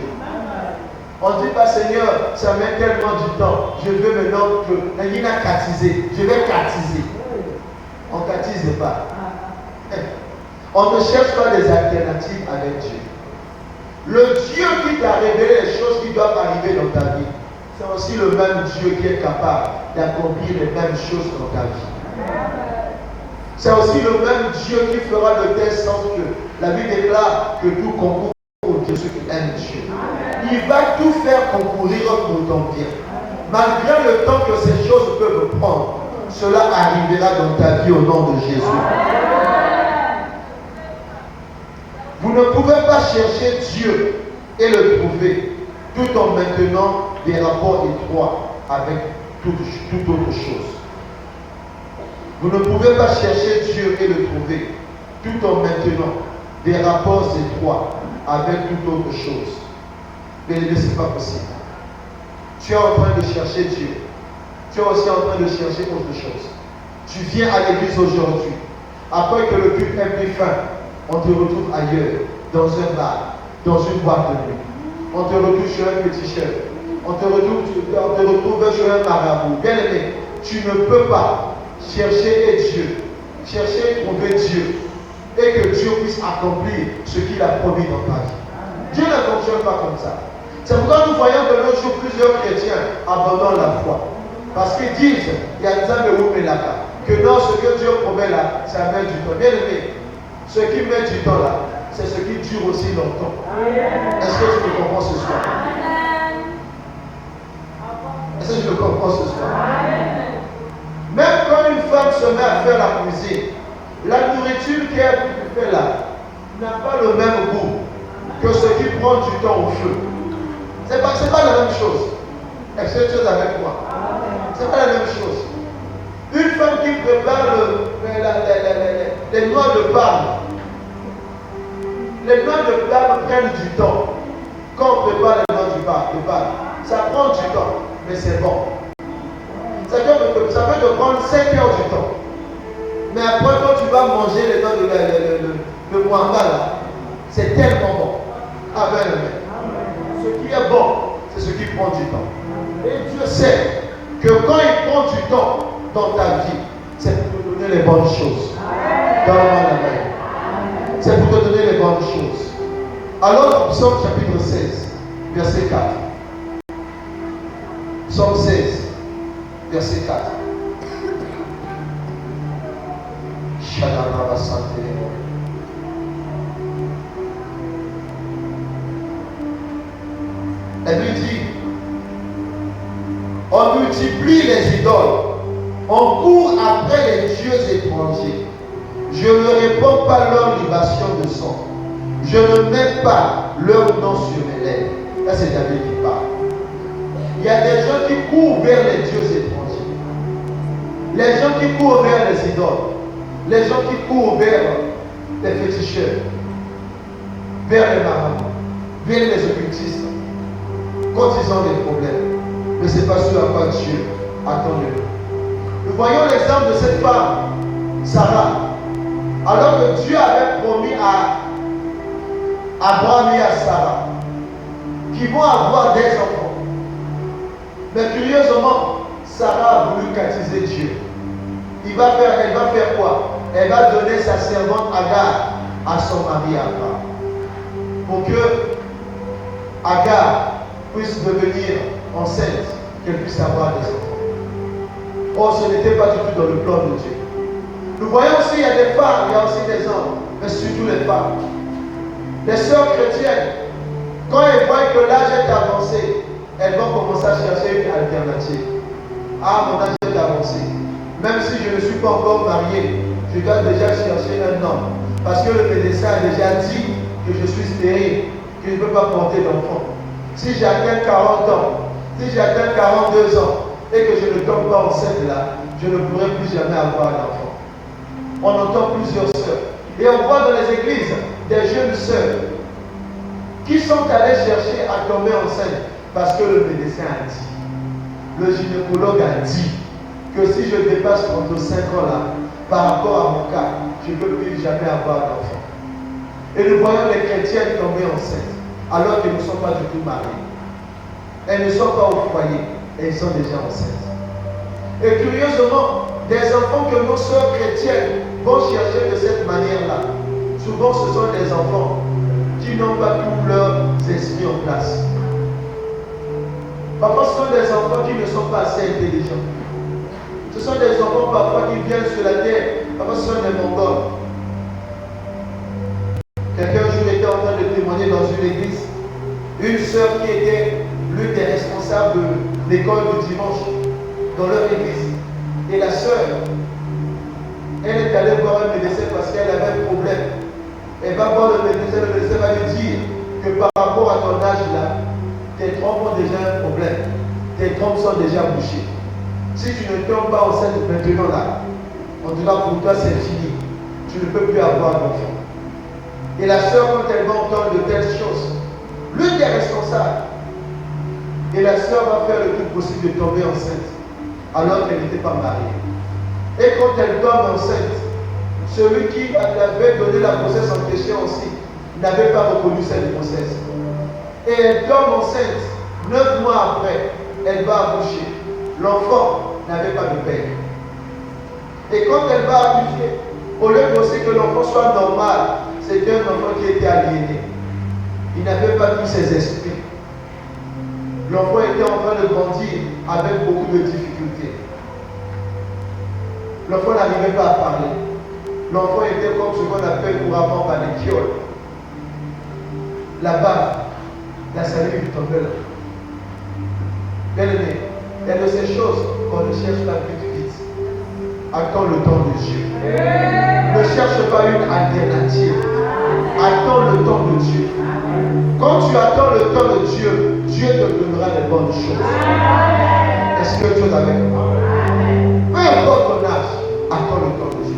On ne dit pas Seigneur, ça met tellement du temps. Je veux maintenant que il a catisé. Je vais catiser. On ne catise pas. On ne cherche pas des alternatives avec Dieu. Le Dieu qui t'a révélé les choses qui doivent arriver dans ta vie, c'est aussi le même Dieu qui est capable d'accomplir les mêmes choses dans ta vie. C'est aussi le même Dieu qui fera de telle sorte que la Bible déclare que tout concourt au Dieu ceux qui aiment Dieu. Il va tout faire concourir pour ton bien. Malgré le temps que ces choses peuvent prendre, cela arrivera dans ta vie au nom de Jésus. Vous ne pouvez pas chercher Dieu et le trouver tout en maintenant des rapports étroits avec toute autre chose. Vous ne pouvez pas chercher Dieu et le trouver tout en maintenant des rapports étroits avec toute autre chose. Mais ce n'est pas possible. Tu es en train de chercher Dieu. Tu es aussi en train de chercher autre chose. Tu viens à l'église aujourd'hui. Après que le culte ait pris fin, on te retrouve ailleurs, dans un bar, dans une boîte de nuit. On te retrouve chez un petit chef. On te retrouve chez un marabout. Bien aimé, tu ne peux pas chercher Dieu, chercher et trouver Dieu, et que Dieu puisse accomplir ce qu'il a promis dans ta vie. Dieu ne fonctionne pas comme ça. C'est pourquoi nous voyons de nos jours plusieurs chrétiens abandonnent la foi. Parce qu'ils disent, il y a que non, ce que Dieu promet là, ça met du temps. Bien aimé, ce qui met du temps là, c'est ce qui dure aussi longtemps. Est-ce que tu me comprends ce soir? Est-ce que tu me comprends ce soir? Même quand une femme se met à faire la cuisine, la nourriture qu'elle fait là n'a pas le même goût que ce qui prend du temps au feu. C'est pas la même chose. Est-ce que tu es avec moi? C'est pas la même chose. Une femme qui prépare les noix de palme. Les noix de palme prennent du temps. Quand on prépare les noix de palme, ça prend du temps, mais c'est bon. Ça peut te prendre 5 heures du temps. Mais après, quand tu vas manger les noix de moamba là, c'est tellement bon. Amen. Ce qui est bon, c'est ce qui prend du temps. Et Dieu sait que quand il prend du temps dans ta vie, c'est pour te donner les bonnes choses. C'est pour te donner les bonnes choses. Alors, Psaume chapitre 16, verset 4. Psaume 16, verset 4. Elle lui dit, on multiplie les idoles, on court après les dieux étrangers. Je ne réponds pas leur libation de sang. Je ne mets pas leur nom sur mes lèvres. Là, c'est David qui parle. Il y a des gens qui courent vers les dieux étrangers. Les gens qui courent vers les idoles. Les gens qui courent vers les féticheurs. Vers les marabouts. Vers les occultistes. Quand ils ont des problèmes. Mais ce n'est pas ce à quoi Dieu attend de nous. Nous voyons l'exemple de cette femme, Sarah. Alors que Dieu avait promis à Abraham et à Sarah qu'ils vont avoir des enfants. Mais curieusement, Sarah a voulu catiser Dieu. Elle va faire quoi? Elle va donner sa servante Agar à son mari Abraham. Pour que Agar puisse devenir enceinte, qu'elle puisse avoir des enfants. Or, ce n'était pas du tout dans le plan de Dieu. Nous voyons aussi, il y a des femmes, il y a aussi des hommes, mais surtout les femmes. Les sœurs chrétiennes, quand elles voient que l'âge est avancé, elles vont commencer à chercher une alternative. Ah, mon âge est avancé. Même si je ne suis pas encore marié, je dois déjà chercher un homme. Parce que le médecin a déjà dit que je suis stérile, que je ne peux pas porter d'enfant. Si j'atteins 40 ans, si j'atteins 42 ans, et que je ne tombe pas enceinte là, je ne pourrai plus jamais avoir d'enfant. On entend plusieurs sœurs. Et on voit dans les églises des jeunes sœurs qui sont allées chercher à tomber enceinte parce que le médecin a dit, le gynécologue a dit que si je dépasse 35 ans là, par rapport à mon cas, je ne peux plus jamais avoir d'enfant. Et nous voyons les chrétiennes tomber enceintes alors qu'elles ne sont pas du tout mariées. Elles ne sont pas au foyer, elles sont déjà enceintes. Et curieusement, des enfants que nos sœurs chrétiennes vont chercher de cette manière-là, souvent ce sont des enfants qui n'ont pas tous leurs esprits en place. Parfois ce sont des enfants qui ne sont pas assez intelligents. Ce sont des enfants parfois qui viennent sur la terre, parfois ce sont des Mongols. Quelqu'un un jour était en train de témoigner dans une église, une sœur qui était l'une des responsables de l'école du dimanche dans leur église. Et la sœur, elle est allée voir un médecin parce qu'elle avait un problème. Elle va voir le médecin va lui dire que par rapport à ton âge là, tes trompes ont déjà un problème. Tes trompes sont déjà bouchées. Si tu ne tombes pas enceinte maintenant là, en tout cas pour toi c'est fini. Tu ne peux plus avoir d'enfant. Et la sœur, quand elle va entendre de telles choses, l'une des responsables, et la sœur va faire le tout possible de tomber enceinte, alors qu'elle n'était pas mariée. Et quand elle tombe enceinte, celui qui avait donné la grossesse en question aussi, n'avait pas reconnu cette grossesse. Et elle tombe enceinte, 9 mois après, elle va accoucher. L'enfant n'avait pas de père. Et quand elle va accoucher, au lieu aussi que l'enfant soit normal, c'était un enfant qui était aliéné. Il n'avait pas tous ses esprits. L'enfant était en train de grandir avec beaucoup de difficultés. L'enfant n'arrivait pas à parler. L'enfant était comme ce qu'on appelle couramment par les fioles. La bave, la salive tombait là. Bien aimé, il y a de ces choses qu'on ne cherche pas vite. Attends le temps de Dieu. Ne cherche pas une alternative. Attends le temps de Dieu. Quand tu attends le temps de Dieu, Dieu te donnera les bonnes choses. Est-ce que tu es avec moi? Peu importe ton âge, attends le temps de Dieu.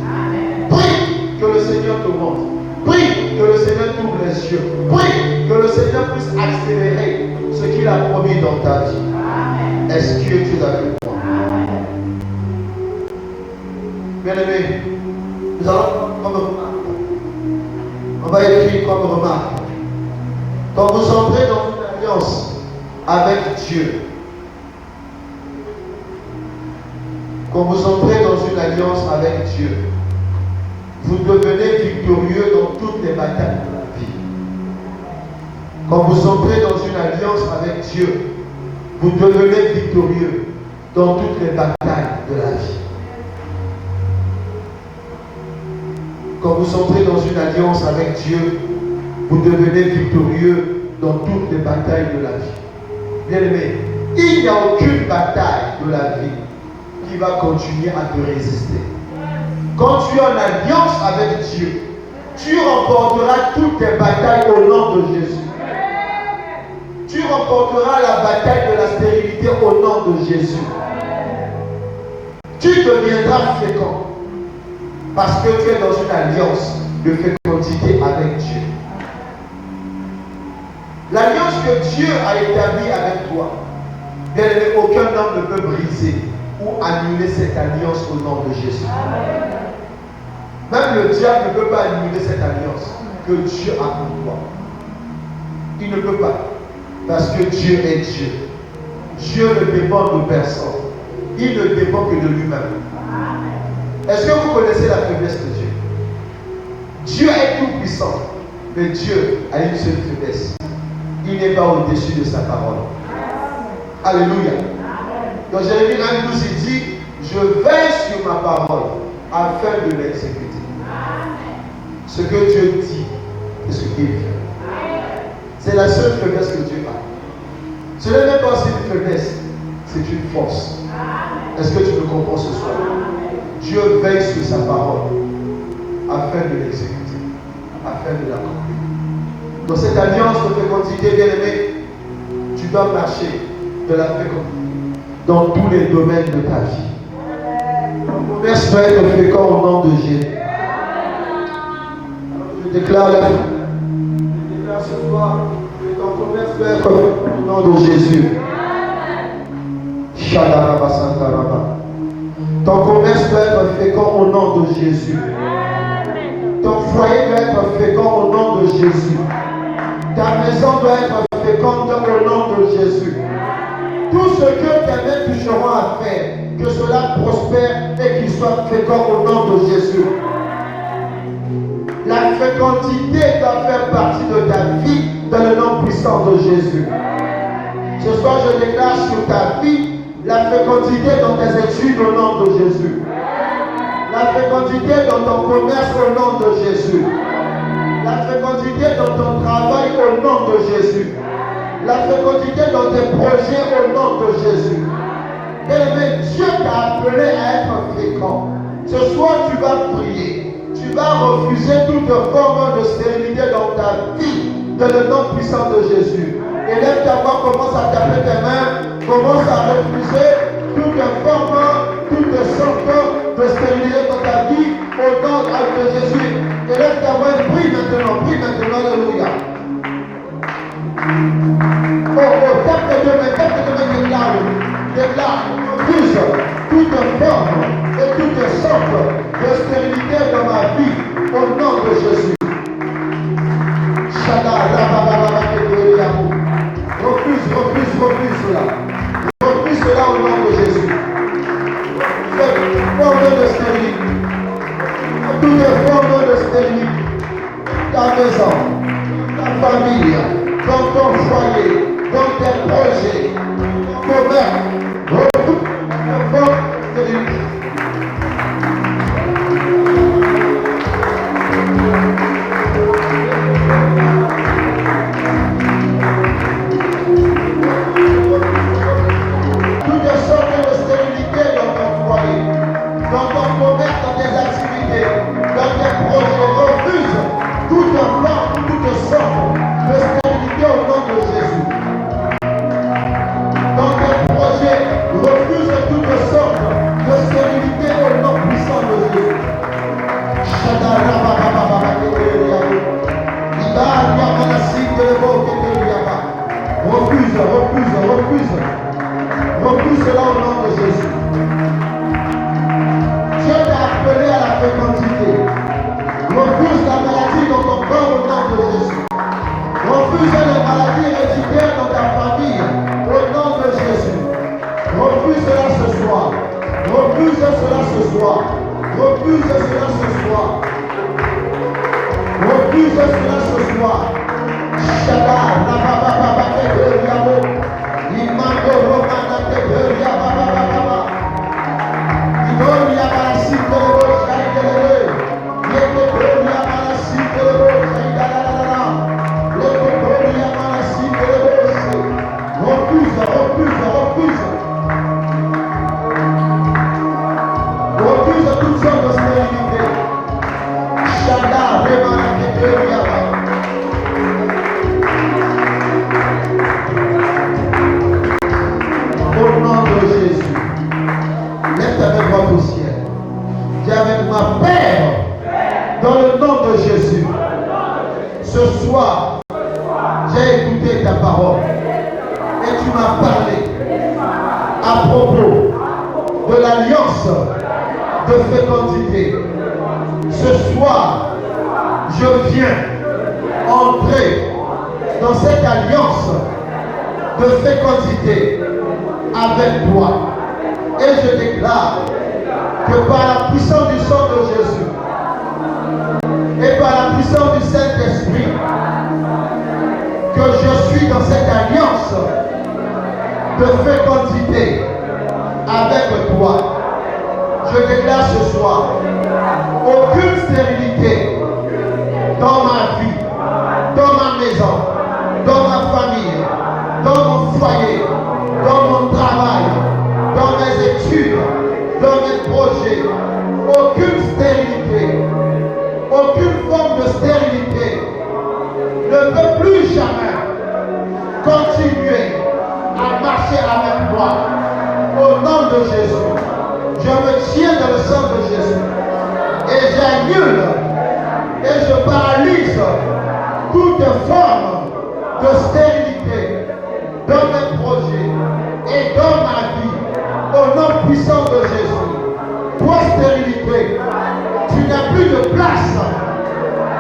Prie que le Seigneur te montre. Prie que le Seigneur t'ouvre les yeux. Prie que le Seigneur puisse accélérer ce qu'il a promis dans ta vie. Est-ce que tu es avec moi? Bien-aimé, nous allons comme remarque. On va écrire comme remarque. Quand vous entrez dans une alliance avec Dieu, quand vous entrez dans une alliance avec Dieu, vous devenez victorieux dans toutes les batailles de la vie. Quand vous entrez dans une alliance avec Dieu, vous devenez victorieux dans toutes les batailles de la vie. Quand vous entrez dans une alliance avec Dieu, vous devenez victorieux dans toutes les batailles de la vie. Bien aimé, il n'y a aucune bataille de la vie qui va continuer à te résister. Quand tu es en alliance avec Dieu, tu remporteras toutes tes batailles au nom de Jésus. Tu remporteras la bataille de la stérilité au nom de Jésus. Tu deviendras fécond parce que tu es dans une alliance de fécondité avec Dieu. L'alliance que Dieu a établie avec toi, bien aimé, aucun homme ne peut briser ou annuler cette alliance au nom de Jésus. Même le diable ne peut pas annuler cette alliance que Dieu a pour toi. Il ne peut pas. Parce que Dieu est Dieu. Dieu ne dépend de personne. Il ne dépend que de lui-même. Est-ce que vous connaissez la faiblesse de Dieu? Dieu est tout puissant. Mais Dieu a une seule faiblesse. Il n'est pas au-dessus de sa parole. Alléluia. Dans Jérémie 1:12, il dit, je veille sur ma parole afin de l'exécuter. Ce que Dieu dit et ce qu'il fait. C'est la seule faiblesse que Dieu a. Ce n'est même pas une faiblesse, c'est une force. Est-ce que tu me comprends ce soir? Dieu veille sur sa parole afin de l'exécuter, afin de l'accomplir. Dans cette alliance de fécondité, bien aimé, dois marcher de la fécondité dans tous les domaines de ta vie. Ton commerce doit être fécond au nom de Jésus. Je déclare ce soir que ton commerce doit être fécond au nom de Jésus. Ton commerce doit être fécond au nom de Jésus. Ton foyer doit être fécond au nom de Jésus. Ta maison doit être féconde au nom de Jésus. Tout ce que tes mains toucheront à faire, que cela prospère et qu'il soit fécond au nom de Jésus. La fécondité doit faire partie de ta vie dans le nom puissant de Jésus. Ce soir, je déclare sur ta vie la fécondité dans tes études au nom de Jésus. La fécondité dans ton commerce au nom de Jésus. La fécondité dans ton travail au nom de Jésus. La fécondité dans tes projets au nom de Jésus. Bien-aimé, Dieu t'a appelé à être fécond. Ce soir, tu vas prier. Tu vas refuser toute forme de stérilité dans ta vie, dans le nom puissant de Jésus. Élève ta voix, commence à taper tes mains, commence à refuser toute forme, toute sorte de stérilité dans ta vie, au nom de Jésus. Élève ta voix, prie maintenant, alléluia. Tape tes deux mains, déclare, refuse toute forme et toute sorte de stérilité dans ma vie, au nom de Jésus. Refuse cela. Refuse cela au nom de Jésus. Toute forme de stérilité. Toute forme de stérilité. Ta maison, ta famille, dans ton foyer, dans tes projets, ton commerce. Refuse toute forme de stérilité. Refuse cela au nom de Jésus. Dieu t'a appelé à la fécondité. Refuse la maladie dans ton corps au nom de Jésus. Refuse les maladies héréditaires dans ta famille au nom de Jésus. Refuse cela ce soir. Refuse cela ce soir. Refuse cela ce soir. Refuse cela ce soir. Shadar, la baba baba Yabo. Imando Romana Teberia Baba Baba. Idoria Barasito Shaidele. Yekoria Barasito Shaidala. Lekoria Barasito. Refuse. Refuse toutes sortes de stérilité. Shadar, Remana Teberia Baba. Au nom de Jésus, lève ta main droite au ciel. Dis avec moi, Père, dans le nom de Jésus, ce soir, j'ai écouté ta parole et tu m'as parlé à propos de l'alliance de fécondité. Ce soir, je viens entrer dans cette alliance de fécondité avec toi. Et je déclare que par la puissance du sang de Jésus et par la puissance du Saint-Esprit, que je suis dans cette alliance de fécondité avec toi. Je déclare ce soir aucune stérilité dans ma vie, dans ma maison, dans ma famille, dans mon foyer, dans mon travail, dans mes études, dans mes projets. Aucune stérilité, aucune forme de stérilité ne peut plus jamais continuer croix. Au nom de Jésus, je me tiens dans le sang de Jésus. Et j'annule et je paralyse toute forme de stérilité dans mes projets et dans ma vie. Au nom puissant de Jésus. Toi, stérilité, tu n'as plus de place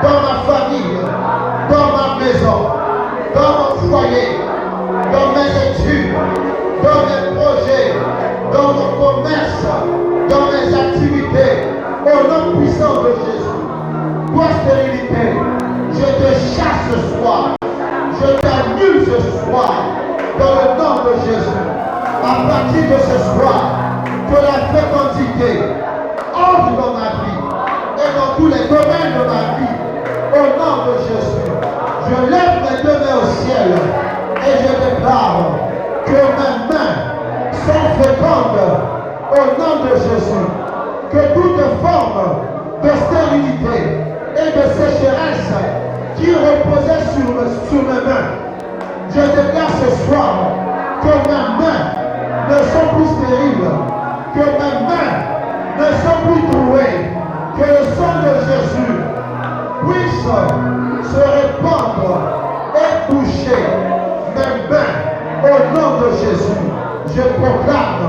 dans ma famille, dans ma maison, dans mon foyer, dans mes études, dans mes projets, dans mon commerce, dans mes activités. Au nom puissant de Jésus. Toi, stérilité, je te chasse ce soir. Je t'annule ce soir dans le nom de Jésus. À partir de ce soir, que la fécondité entre dans ma vie et dans tous les domaines de ma vie. Au nom de Jésus, je lève mes deux mains au ciel et je déclare que mes mains sont fécondes au nom de Jésus. Que toute forme de stérilité et de sécheresse qui reposait sur mes mains, je déclare ce soir que mes mains ne sont plus stériles, que mes mains ne sont plus trouées, que le sang de Jésus puisse se répandre et toucher mes mains au nom de Jésus. Je proclame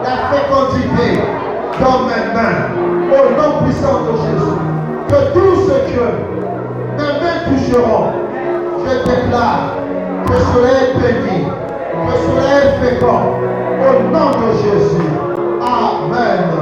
la fécondité dans mes mains au nom puissant de Jésus. Que tout ce que mes mains toucheront, je déclare que cela est béni, que cela est fécond au nom de Jésus. Amen.